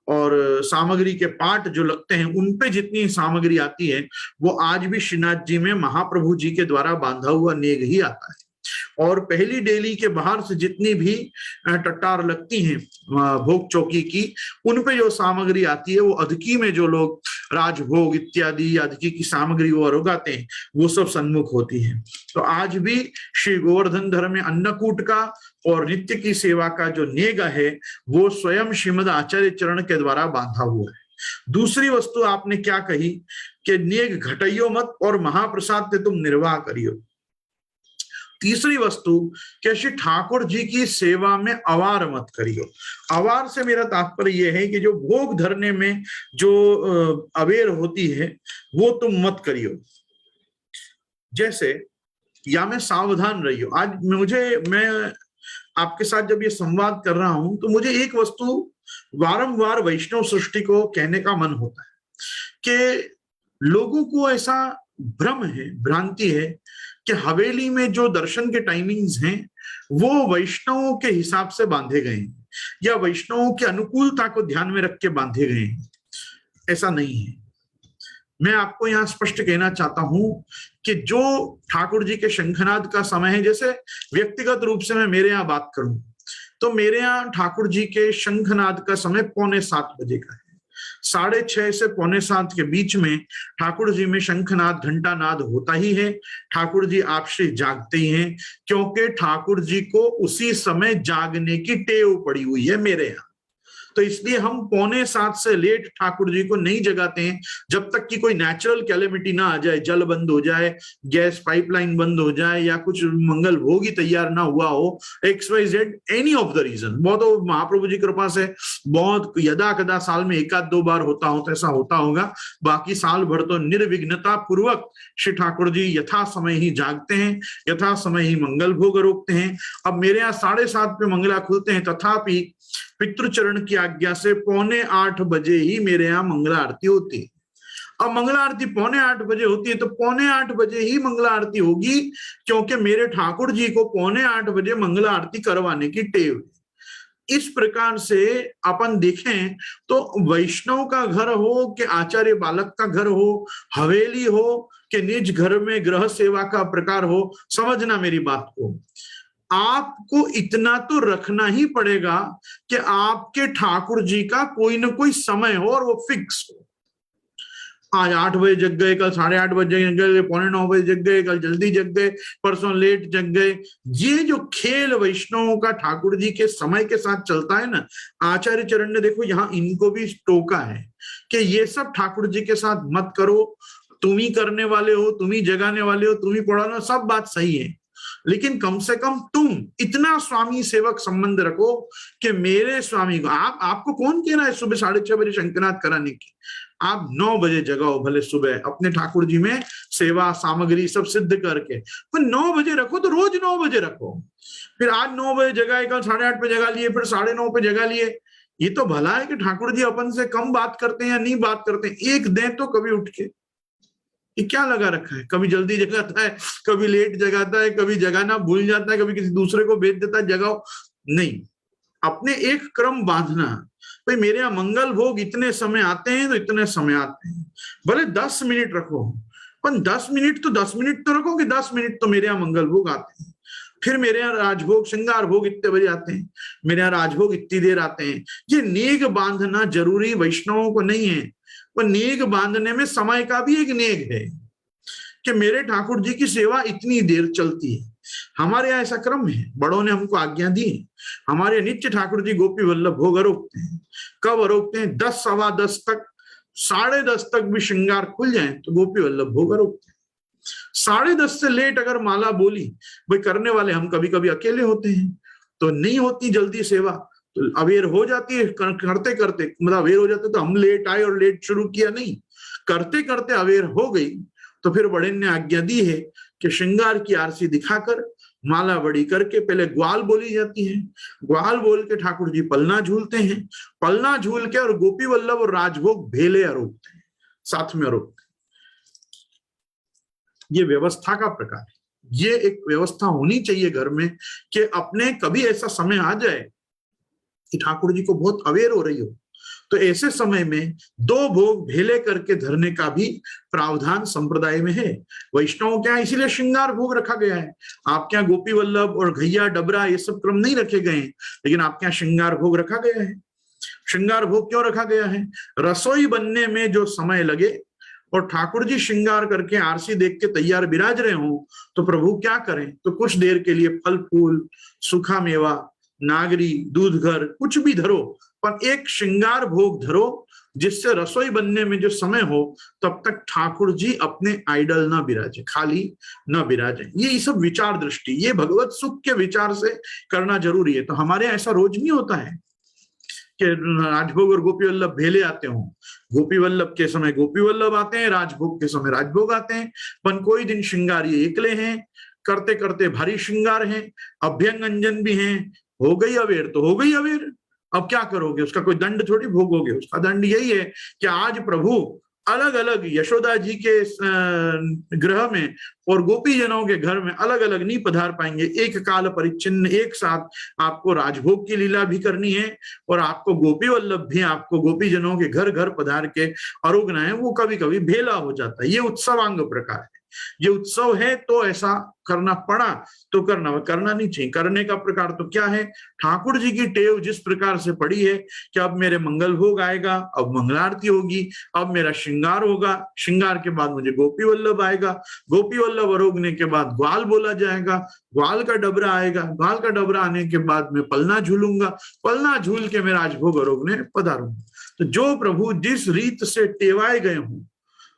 और सामग्री के पाट जो लगते हैं, उनपे जितनी सामग्री आती है वो आज भी श्रीनाथ जी में महाप्रभु जी के द्वारा बांधा हुआ नेग ही आता है। और पहली डेली के बाहर से जितनी भी टट्टार लगती हैं भोग चौकी की, उन पे जो सामग्री आती है वो अधकी में जो लोग राजभोग इत्यादि अधकी की सामग्री वो उगाते हैं वो सब सन्मुख होती है। तो आज भी श्री गोवर्धन धर्म में अन्नकूट का और नित्य की सेवा का जो नेग है वो स्वयं श्रीमद आचार्य चरण के द्वारा बांधा हुआ है। दूसरी वस्तु आपने क्या कही कि नेग घटाइयो मत और महाप्रसाद से तुम निर्वाह करियो। तीसरी वस्तु कि श्री ठाकुर जी की सेवा में अवार मत करियो। अवार से मेरा तात्पर्य यह है कि जो भोग धरने में जो अवेर होती है वो तुम मत करियो। जैसे या मैं सावधान रहियो। आज मैं आपके साथ जब ये संवाद कर रहा हूं तो मुझे एक वस्तु वारंवार वैष्णव सृष्टि को कहने का मन होता है कि लोगों को ऐसा भ्रम है, भ्रांति है कि हवेली में जो दर्शन के टाइमिंग्स हैं वो वैष्णवों के हिसाब से बांधे गए हैं या वैष्णवों की अनुकूलता को ध्यान में रख के बांधे गए हैं। ऐसा नहीं है। मैं आपको यहां स्पष्ट कहना चाहता हूं कि जो ठाकुर जी के शंखनाद का समय है, जैसे व्यक्तिगत रूप से मैं मेरे यहां बात करूं तो मेरे यहां ठाकुर जी के शंखनाद का समय 6:45 बजे का है। 6:30 से 6:45 के बीच में ठाकुर जी में शंखनाद घंटा नाद होता ही है। ठाकुर जी आपसे जागते ही हैं क्योंकि ठाकुर जी को उसी समय जागने की टेव पड़ी हुई है मेरे यहाँ। तो इसलिए हम 6:45 से लेट ठाकुर जी को नहीं जगाते हैं जब तक कि कोई नेचुरल कैलेमिटी ना आ जाए, जल बंद हो जाए, गैस पाइपलाइन बंद हो जाए या कुछ मंगल भोग ही तैयार ना हुआ हो, XYZ any of the reason. बहुत महाप्रभु जी कृपा से बहुत यदा कदा साल में 1-2 बार होता हो तो ऐसा होता होगा, बाकी साल भर तो निर्विघ्नता पूर्वक श्री ठाकुर जी यथा समय ही जागते हैं, यथा समय ही मंगल भोग रोकते हैं। अब मेरे यहाँ 7:30 पे मंगला खुलते हैं, तथापि पितृचरण की आज्ञा से 7:45 बजे ही मेरे यहाँ मंगला आरती होती है। अब मंगला आरती 7:45 बजे होती है तो 7:45 बजे ही मंगला आरती होगी क्योंकि मेरे ठाकुर जी को 7:45 बजे मंगला आरती करवाने की टेव है। इस प्रकार से अपन देखें तो वैष्णव का घर हो कि आचार्य बालक का घर हो, हवेली हो कि निज घर में गृह सेवा का प्रकार हो, समझना मेरी बात को। आपको इतना तो रखना ही पड़ेगा कि आपके ठाकुर जी का कोई ना कोई समय हो और वो फिक्स हो। आज 8 बजे जग गए, कल 8:30 बजे जग गए, 8:45 बजे जग गए, कल जल्दी जग गए, परसों लेट जग गए। ये जो खेल वैष्णवों का ठाकुर जी के समय के साथ चलता है ना, आचार्य चरण ने देखो यहाँ इनको भी टोका है कि ये सब ठाकुर जी के साथ मत करो। तुम ही करने वाले हो, तुम ही जगाने वाले हो, तुम ही पढ़ाना, सब बात सही है, लेकिन कम से कम तुम इतना स्वामी सेवक संबंध रखो कि मेरे स्वामी को आपको कौन कह रहा है सुबह 6:30 बजे शंखनाद कराने की। आप 9 बजे जगाओ भले सुबह अपने ठाकुर जी में सेवा सामग्री सब सिद्ध करके, पर 9 बजे रखो तो रोज 9 बजे रखो। फिर आज 9 बजे जगाए, कल 8:30 पे जगा लिए, फिर 9:30 पे जगा लिए। ये तो भला है कि ठाकुर जी अपन से कम बात करते हैं या नहीं बात करते हैं, एक दिन तो कभी उठ के ये क्या लगा रखा है। कभी जल्दी जगाता है, कभी लेट जगाता है, कभी जगाना भूल जाता है, कभी किसी दूसरे को भेज देता है जगाओ। नहीं, अपने एक क्रम बांधना। भाई मेरे यहाँ मंगल भोग इतने समय आते हैं तो इतने समय आते हैं, भले 10 मिनट रखो, पर 10 मिनट तो रखो कि 10 मिनट तो मेरे यहाँ मंगल भोग आते हैं। फिर मेरे यहाँ राजभोग श्रृंगार भोग इतने बजे आते हैं, मेरे यहाँ राजभोग इतनी देर आते हैं। ये नेग बांधना जरूरी वैष्णवों को नहीं है, पर नेग बांधने में समय का भी एक नेग है कि मेरे ठाकुर जी की सेवा इतनी देर चलती है। हमारे यहाँ ऐसा क्रम है, बड़ों ने हमको आज्ञा दी है। हमारे नित्य ठाकुर जी गोपी वल्लभ भोग अरोकते हैं। कब अरोकते हैं? 10, 10:15 तक, 10:30 तक भी श्रृंगार खुल जाए तो गोपी वल्लभ भोग अरोकते हैं। 10:30 से लेट अगर माला बोली, भाई करने वाले हम कभी कभी अकेले होते हैं तो नहीं होती जल्दी सेवा, तो अवेयर हो जाती है करते करते, मतलब अवेयर हो जाते तो हम लेट आए और लेट शुरू किया नहीं, करते करते अवेयर हो गई। तो फिर बड़े ने आज्ञा दी है कि श्रृंगार की आरसी दिखाकर माला बड़ी करके पहले ग्वाल बोली जाती है, ग्वाल बोल के ठाकुर जी पलना झूलते हैं, पलना झूल के और गोपी वल्लभ और राजभोग भेले आरोपते हैं, साथ में आरोपते हैं। ये व्यवस्था का प्रकार है। ये एक व्यवस्था होनी चाहिए घर में कि अपने कभी ऐसा समय आ जाए कि ठाकुर जी को बहुत अवेयर हो रही हो तो ऐसे समय में 2 भोग भेले करके धरने का भी प्रावधान संप्रदाय में है। वैष्णवों के यहाँ इसीलिए श्रृंगार भोग रखा गया है। आपके यहाँ गोपी वल्लभ और घैया डबरा ये सब क्रम नहीं रखे गए हैं, लेकिन आपके यहाँ श्रृंगार भोग रखा गया है। श्रृंगार भोग क्यों रखा गया है? रसोई बनने में जो समय लगे और ठाकुर जी श्रृंगार करके आरसी देख के तैयार विराज रहे हो, तो प्रभु क्या करें? तो कुछ देर के लिए फल फूल, सूखा मेवा, नागरी, दूध घर कुछ भी धरो, पर एक श्रृंगार भोग धरो जिससे रसोई बनने में जो समय हो तब तक ठाकुर जी अपने आइडल ना विराजे, खाली न विराजे। ये सब विचार दृष्टि, ये भगवत सुख के विचार से करना जरूरी है। तो हमारे यहाँ ऐसा रोज नहीं होता है कि राजभोग और गोपी वल्लभ भेले आते हों। गोपी वल्लभ के समय गोपी वल्लभ आते हैं, राजभोग के समय राजभोग आते हैं। पर कोई दिन श्रृंगार ये एकले हैं, करते करते भारी श्रृंगार हैं, अभ्यंग अंजन भी हैं। हो गई अवेर तो हो गई अवेर, अब क्या करोगे? उसका कोई दंड थोड़ी भोगोगे। उसका दंड यही है कि आज प्रभु अलग अलग यशोदा जी के गृह में और गोपी जनों के घर में अलग अलग नहीं पधार पाएंगे। एक काल परिच्छिन्न एक साथ आपको राजभोग की लीला भी करनी है और आपको गोपी वल्लभ भी आपको गोपी जनों के घर घर पधार के अरोगना है। वो कभी कभी भेला हो जाता है। ये उत्सवांग प्रकार है, ये उत्सव है तो ऐसा करना पड़ा तो करना नहीं चाहिए। करने का प्रकार तो क्या है? ठाकुर जी की टेव जिस प्रकार से पड़ी है कि अब मेरे मंगल भोग आएगा, अब मंगलारती होगी, अब मेरा श्रृंगार होगा, श्रृंगार के बाद मुझे गोपी वल्लभ आएगा, गोपी वल्लभ अरोगने के बाद ग्वाल बोला जाएगा, ग्वाल का डबरा आएगा, ग्वाल का डबरा आने के बाद मैं पलना झूलूंगा, पलना झूल के मैं राजभोग अरोगने पधारूंगा। तो जो प्रभु जिस रीत से टेवाए गए हों,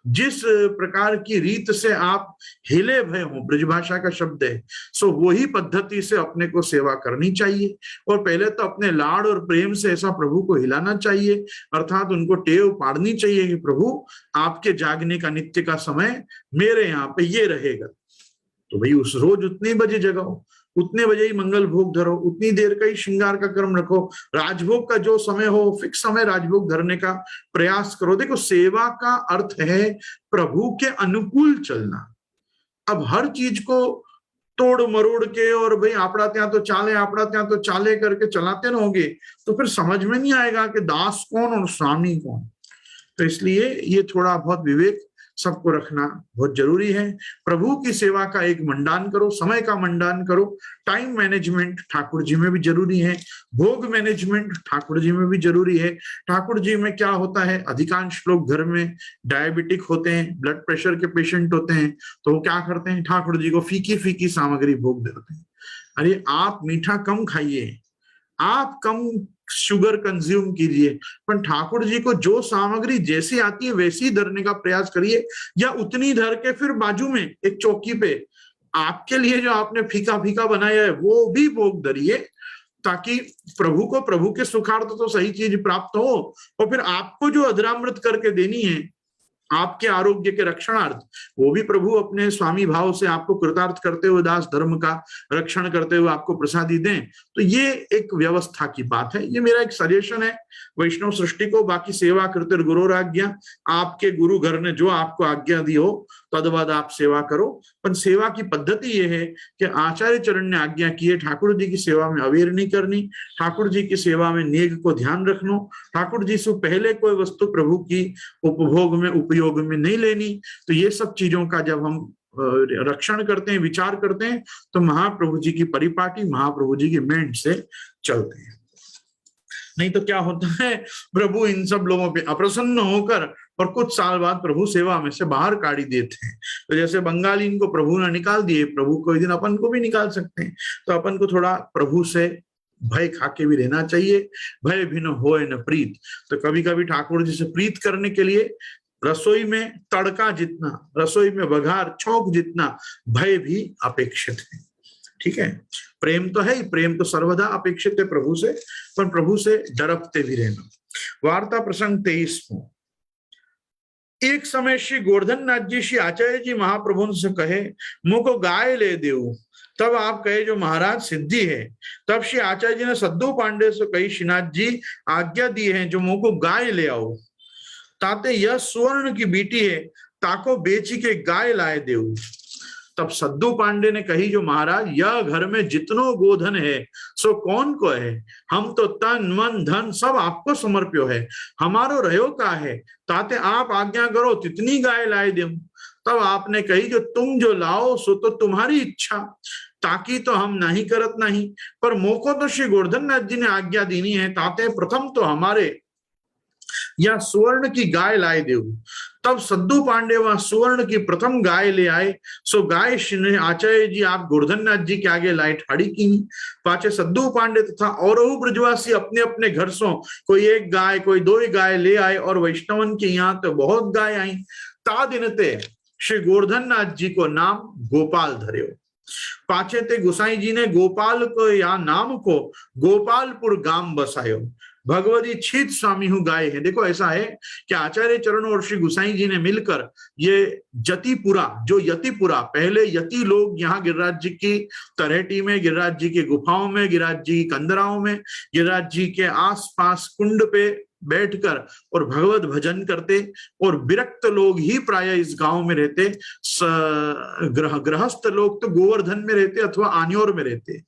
जिस प्रकार की रीत से आप हिले भय हो, ब्रजभाषा का शब्द है, सो वही पद्धति से अपने को सेवा करनी चाहिए। और पहले तो अपने लाड़ और प्रेम से ऐसा प्रभु को हिलाना चाहिए, अर्थात उनको टेव पाड़नी चाहिए कि प्रभु आपके जागने का नित्य का समय मेरे यहाँ पे ये रहेगा। तो भाई उस रोज उतने बजे जगाओ, उतने बजे ही मंगल भोग धरो, उतनी देर का ही श्रृंगार का क्रम रखो, राजभोग का जो समय हो फिक्स समय राजभोग धरने का प्रयास करो। देखो, सेवा का अर्थ है प्रभु के अनुकूल चलना। अब हर चीज को तोड़ मरोड़ के और भाई आपड़ा ત્યાં तो चाले, आपड़ा ત્યાં तो चाले करके चलाते रहोगे तो फिर समझ में नहीं आएगा कि दास कौन और स्वामी कौन। तो इसलिए ये थोड़ा बहुत विवेक सबको रखना बहुत जरूरी है। प्रभु की सेवा का एक मंडान करो, समय का मंडान करो। टाइम मैनेजमेंट ठाकुर जी में भी जरूरी है, भोग मैनेजमेंट ठाकुर जी में भी जरूरी है। ठाकुर जी में क्या होता है, अधिकांश लोग घर में डायबिटिक होते हैं, ब्लड प्रेशर के पेशेंट होते हैं, तो वो क्या करते हैं, ठाकुर जी को फीकी फीकी सामग्री भोग देते हैं। अरे आप मीठा कम खाइए, आप कम शुगर कंज्यूम कीजिए, पर ठाकुर जी को जो सामग्री जैसी आती है वैसी ही धरने का प्रयास करिए, या उतनी धर के फिर बाजू में एक चौकी पे आपके लिए जो आपने फीका फीका बनाया है वो भी भोग धरिए, ताकि प्रभु को प्रभु के सुखार्थ तो सही चीज प्राप्त हो, और फिर आपको जो अधरामृत करके देनी है आपके आरोग्य के रक्षणार्थ, वो भी प्रभु अपने स्वामी भाव से आपको कृतार्थ करते हुए, दास धर्म का रक्षण करते हुए आपको प्रसादी दें। तो ये एक व्यवस्था की बात है। ये मेरा एक सजेशन है वैष्णव सृष्टि को। बाकी सेवा करते गुरुराज्ञा, आपके गुरु घर ने जो आपको आज्ञा दी हो तदवद आप सेवा करो। पर सेवा की पद्धति ये है कि आचार्य चरण ने आज्ञा की है ठाकुर जी की सेवा में अवेर नहीं करनी, ठाकुर जी की सेवा में नेग को ध्यान रखना, ठाकुर जी से पहले कोई वस्तु प्रभु की उपभोग में उपयोग में नहीं लेनी। तो ये सब चीजों का जब हम रक्षण करते हैं, विचार करते हैं, तो महाप्रभु जी की परिपाटी, महाप्रभु जी की मेंट से चलते हैं। नहीं तो क्या होता है, प्रभु इन सब लोगों पे अप्रसन्न होकर और कुछ साल बाद प्रभु सेवा में से बाहर काढ़ी देते हैं। तो जैसे बंगाली इनको प्रभु ने निकाल दिए, प्रभु कोई दिन अपन को भी निकाल सकते हैं। तो अपन को थोड़ा प्रभु से भय खाके भी रहना चाहिए। भय भी न होए न प्रीत। तो कभी कभी ठाकुर जी से प्रीत करने के लिए रसोई में तड़का जितना, रसोई में बघार छौंक जितना भय भी अपेक्षित है। ठीक है, प्रेम तो है ही, प्रेम तो सर्वदा अपेक्षित है प्रभु से, पर प्रभु से डरपते भी रहना। वार्ता प्रसंग 23। एक समय श्री गोवर्धन नाथ जी श्री आचार्य जी महाप्रभु से कहे, मुझको गाय ले देऊ। तब आप कहे, जो महाराज सिद्धि है। तब श्री आचार्य जी ने सद्दू पांडे से कही, श्रीनाथ जी आज्ञा दी है, जो मुझको गाय ले आओ। ताते यह सुवर्ण की बीटी है, ताको बेची के गाय लाए देऊ। तब सद्दू पांडे ने कही जो महाराज यह घर में जितनो गोधन है सो कौन को है, हम तो तन मन धन सब आपको समर्प्यो है, हमारो रहो का है, ताते आप आज्ञा करो तितनी गाय लाए देऊं। तब आपने कही जो तुम जो लाओ सो तो तुम्हारी इच्छा, ताकि तो हम नहीं करत नहीं, पर मोको तो श्री गोवर्धन नाथ जी ने आज्ञा देनी है, ताते प्रथम तो हमारे या सुवर्ण की गाय लाए देव। तब सद्दू पांडे वहां सुवर्ण की प्रथम गाय ले आए। सो गाय आचार्य जी आप गोवर्धन नाथ जी के आगे लाई ठाड़ी की। पाचे सद्दू पांडे तथा और ब्रजवासी अपने अपने घर सो कोई एक गाय कोई दो गाय ले आए, और वैष्णवन के यहाँ तो बहुत गाय आई। ता दिनते श्री गोवर्धन नाथ जी को नाम गोपाल धर्यो। पाचे ते गुसाई जी ने गोपाल को या नाम को गोपालपुर गांव बसायो। भगवती छीत स्वामी हूं गाय है। देखो ऐसा है कि आचार्य चरण और श्री गुसाई जी ने मिलकर ये जतिपुरा, जो यतिपुरा, पहले यति लोग यहाँ गिरिराज जी की तरहेटी में, गिरिराज जी की गुफाओं में, गिरिराज जी की कंदराओं में, गिरिराज जी के आसपास कुंड पे बैठकर और भगवत भजन करते, और विरक्त लोग ही प्राय इस गांव में रहते। गृहस्थ लोग तो गोवर्धन में रहते अथवा आन्योर में रहते।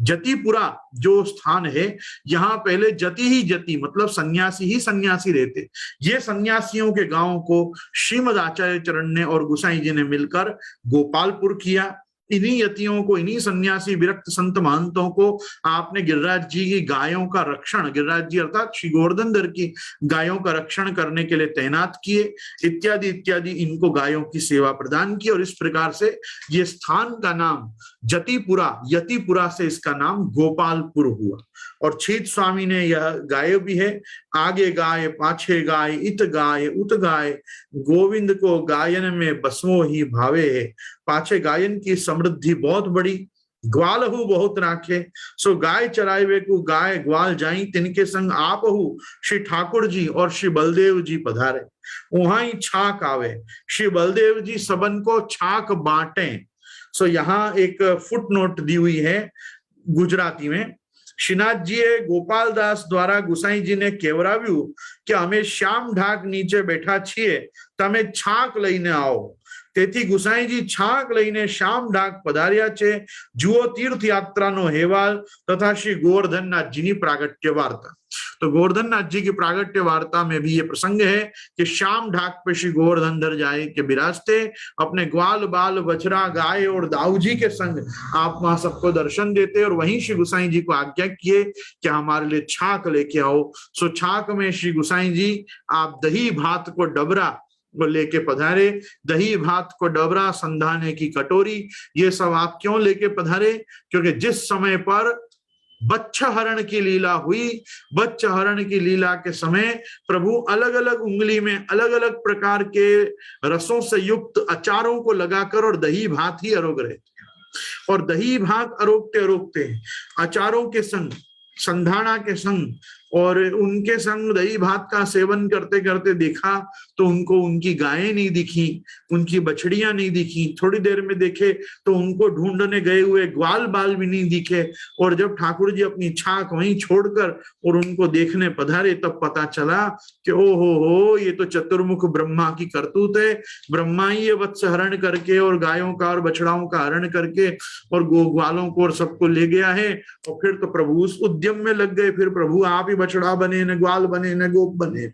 जतिपुरा जो स्थान है, यहाँ पहले जति ही जति मतलब सन्यासी ही सन्यासी रहते। ये सन्यासियों के गांव को श्रीमद आचार्य चरण ने और गुसाई जी ने मिलकर गोपालपुर किया। इन्हीं यतियों को, इन्हीं सन्यासी विरक्त संत महंतों को आपने गिरिराज जी की गायों का रक्षण, गिरिराज जी अर्थात श्री गोवर्धन धर की गायों का रक्षण करने के लिए तैनात किए, इत्यादि इत्यादि इनको गायों की सेवा प्रदान की। और इस प्रकार से ये स्थान का नाम जतिपुरा, यतिपुरा से इसका नाम गोपालपुर हुआ। और छीत स्वामी ने यह गाय भी है, आगे गाय पाछे गाय, इत गाय उत गाय, गोविंद को गायन में बसवो ही भावे है। पाछे गायन की समृद्धि बहुत बड़ी, ग्वाल हु बहुत राखे, सो गाय चरावे को गाय ग्वाल जाई, तिनके संग आप हु श्री ठाकुर जी और श्री बलदेव जी पधारे, वहां ही छाक आवे। श्री बलदेव जी सबन को छाक बांटे। सो यहाँ एक फुट नोट दी हुई है गुजराती में। श्रीनाथ जी गोपाल दास द्वारा गुसाई जी ने केवराव्यू कि અમે શ્યામ ઢાક નીચે બેઠા છીએ, તમે છાક લઈને આવો। તેથી ગુસાઈજી છાક લઈને શ્યામ ઢાક પધાર્યા છે। જુઓ તીર્થ યાત્રાનો અહેવાલ તથા શ્રી गोवर्धननाथजीની प्रागट्य वार्ता। तो गोवर्धननाथ जी की प्रागट्य वार्ता में भी ये प्रसंग है कि श्याम ढाक पे श्री गोवर्धन धर जाए के विराजते, अपने ग्वाल बाल बछड़ा गाय और दाऊ जी के संग आप वहां सबको दर्शन देते, और वहीं श्री गुसाई जी को आज्ञा किए कि हमारे लिए छाक लेके आओ। सो छाक में श्री गुसाई जी आप दही भात को डबरा को लेके पधारे। दही भात को डबरा, संधाने की कटोरी, ये सब आप क्यों लेके पधारे? क्योंकि जिस समय पर बच्छहरण की लीला हुई, बच्छहरण की लीला के समय प्रभु अलग अलग उंगली में अलग अलग प्रकार के रसों से युक्त अचारों को लगाकर और दही भात ही अरोग रहे थे। और दही भात अरोगते अरोगते अचारों के संग, संधाना के संग और उनके संग दही भात का सेवन करते करते देखा तो उनको उनकी गायें नहीं दिखी, उनकी बछड़ियां नहीं दिखी। थोड़ी देर में देखे तो उनको ढूंढने गए हुए ग्वाल बाल भी नहीं दिखे। और जब ठाकुर जी अपनी छाक वहीं छोड़कर और उनको देखने पधारे, तब पता चला कि ओ हो ये तो चतुर्मुख ब्रह्मा की करतूत है। ब्रह्मा ही ये वत्स हरण करके और गायों का और बछड़ाओं का हरण करके और ग्वालों को और सबको ले गया है। और फिर तो प्रभु उस उद्यम में लग गए, फिर प्रभु आप ही बछड़ा बने, न ग्वाल बने, न गोप बने।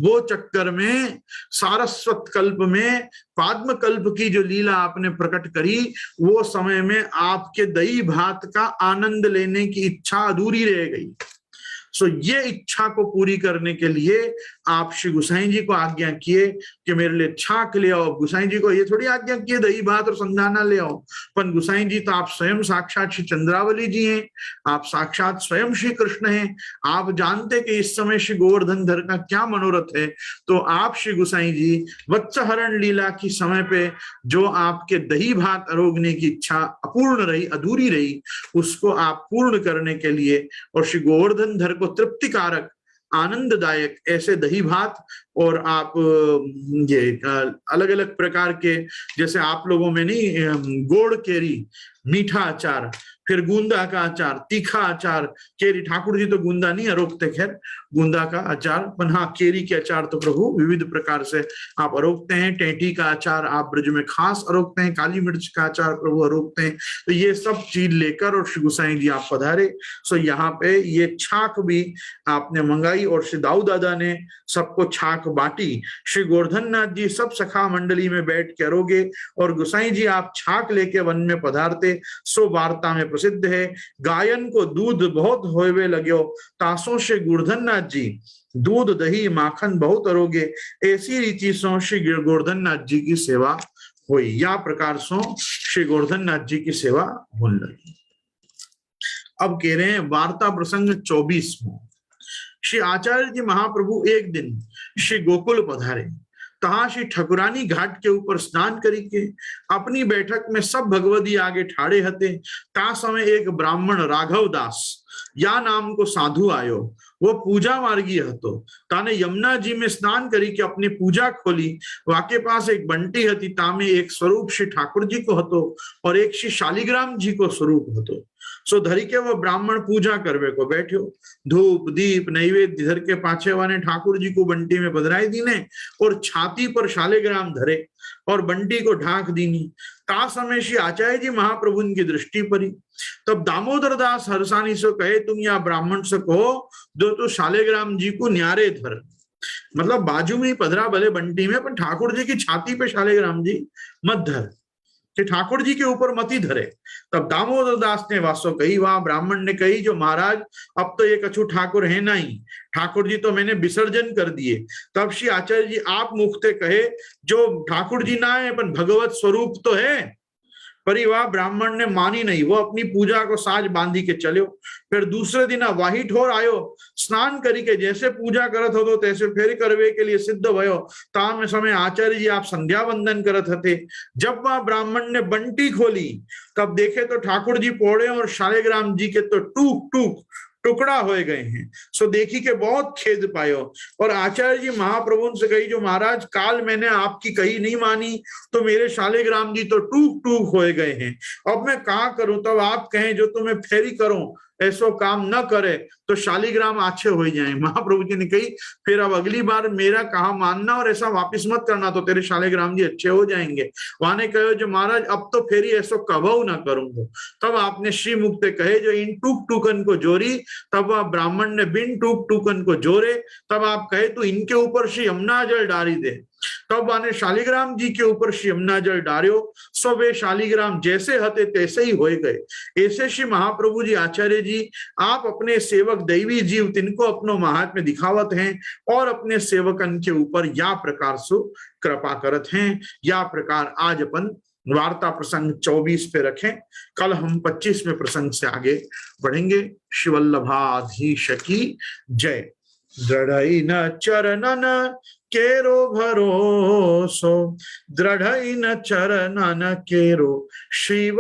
वो चक्कर में सारस्वत कल्प में पाद्म कल्प की जो लीला आपने प्रकट करी, वो समय में आपके दही भात का आनंद लेने की इच्छा अधूरी रह गई। सो ये इच्छा को पूरी करने के लिए आप श्री गुसाई जी को आज्ञा किए कि मेरे लिए छाक ले आओ। गुसाई जी को ये थोड़ी आज्ञा किए दही भात और संधाना ले आओ, पर गुसाई जी तो आप स्वयं साक्षात श्री चंद्रावली जी हैं, आप साक्षात स्वयं श्री कृष्ण हैं। आप जानते कि इस समय श्री गोवर्धन धर का क्या मनोरथ है, तो आप श्री गुसाई जी वत्सहरण लीला की समय पे जो आपके दही भात अरोगने की इच्छा अपूर्ण रही, अधूरी रही, उसको आप पूर्ण करने के लिए और श्री गोवर्धन धर को तृप्तिकारक आनंददायक ऐसे दही भात और आप ये अलग अलग प्रकार के, जैसे आप लोगों में नहीं गोड़ केरी, मीठा अचार, फिर गूंदा का अचार, तीखा अचार, केरी, ठाकुर जी तो गूंदा नहीं अरोकते, खैर गूंदा का अचार, पर हाँ केरी के अचार तो प्रभु विविध प्रकार से आप अरोकते हैं। टेंटी का अचार आप ब्रज में खास अरोकते हैं, काली मिर्च का अचार प्रभु अरोकते हैं। तो ये सब चीज लेकर और श्री गोसाई जी आप पधारे। सो यहाँ पे ये छाक भी आपने मंगाई और श्री दाऊ दादा ने सबको छाक बांटी। श्री गोवर्धन नाथ जी सब सखा मंडली में बैठ के अरोगे और गोसाई जी आप छाक लेके वन में पधारते। सो वार्ता में प्रसिद्ध है, गायन को दूध बहुत होवे लाग्यो, तासों से गोवर्धन नाथ जी दूध दही माखन बहुत अरोगे, ऐसी रीति सो श्री गोवर्धन नाथ जी की सेवा हुई। या प्रकार सो श्री गोवर्धन नाथ जी की सेवा होने लगी। अब कह रहे हैं वार्ता प्रसंग 24 में, श्री आचार्य जी महाप्रभु एक दिन श्री गोकुल पधारे। तहा श्री ठकुरानी घाट के ऊपर स्नान करी के अपनी बैठक में सब भगवती आगे ठाड़े हते। ता समय एक ब्राह्मण राघव दास या नाम को साधु आयो, वो पूजा मार्गी हतो। ताने यमुना जी में स्नान करी के अपनी पूजा खोली। वाके पास एक बंटी हती, तामे एक स्वरूप श्री ठाकुर जी को हतो और एक श्री शालिग्राम जी को स्वरूप हतो। सो धरी के वो ब्राह्मण पूजा करवे को बैठो। धूप दीप नैवेद्य धर के पाछे वाने ठाकुर जी को बंटी में बधराई दीने और छाती पर शालिग्राम धरे और बंटी को ढांक दीनी। ता समय श्री आचार्य जी महाप्रभु की दृष्टि पड़ी। तब दामोदर दास हरसानी से कहे, तुम या ब्राह्मण से कहो जो तो शालिग्राम जी को न्यारे धर, मतलब बाजू में ही पधरा भले बंटी में, पर ठाकुर जी की छाती पे शालिग्राम जी मत धर, कि ठाकुर जी के ऊपर मती धरे। तब दामोदर दास ने वासो कही, वहां ब्राह्मण ने कही, जो महाराज अब तो ये कछु ठाकुर है नहीं, ठाकुर जी तो मैंने विसर्जन कर दिए। तब श्री आचार्य जी आप मुखते कहे, जो ठाकुर जी ना है पर भगवत स्वरूप तो है। पर वह ब्राह्मण ने मानी नहीं, वो अपनी पूजा को साज बांधी के चलो। फिर दूसरे दिन वाही ठोर आयो, स्नान करी के जैसे पूजा करत हो तो तैसे फेर करवे के लिए सिद्ध भयो। ताम समय आचार्य जी आप संध्या वंदन करत हते। जब वह ब्राह्मण ने बंटी खोली तब देखे तो ठाकुर जी पोड़े और शालिग्राम जी के तो टूक टूक टुकड़ा हो गए हैं। सो देखी के बहुत खेद पायो और आचार्य जी महाप्रभु से कही, जो महाराज काल मैंने आपकी कही नहीं मानी तो मेरे शालिग्राम जी तो टूक टूक हो गए हैं, अब मैं कहा करूं। तब आप कहें जो तुम्हें फेरी करूं ऐसो काम न करे तो शालिग्राम अच्छे हो जाए। महाप्रभु जी ने कही, फिर अब अगली बार मेरा कहा मानना और ऐसा वापिस मत करना तो तेरे शालिग्राम जी अच्छे हो जाएंगे। वहां ने कहो, जो महाराज अब तो फेरी ऐसो कभू ना करूंगा। तब आपने श्री मुक्ते कहे, जो इन टूक टूकन को जोरी। तब वह ब्राह्मण ने बिन टूक टूकन को जोरे। तब आप कहे तो इनके ऊपर श्री यमुना जल डारी दे। तब वाने शालिग्राम जी के ऊपर श्री यमुना जल डार्यो। सो वे शालिग्राम जैसे हते तैसे ही हो गए। ऐसे श्री महाप्रभु जी आचार्य जी आप अपने सेवक दैवी जीव तिनको अपनो महात्म्य दिखावत हैं और अपने सेवकन के ऊपर या प्रकार से कृपा करत हैं। या प्रकार आज अपन वार्ता प्रसंग 24 पे रखें। कल हम 25 में प्रसंग से आगे बढ़ेंगे। शिवल्लभाधीश की जय। दृढ़ न चरणन केरो भरोसो, दृढ़ न चरणन केरो श्री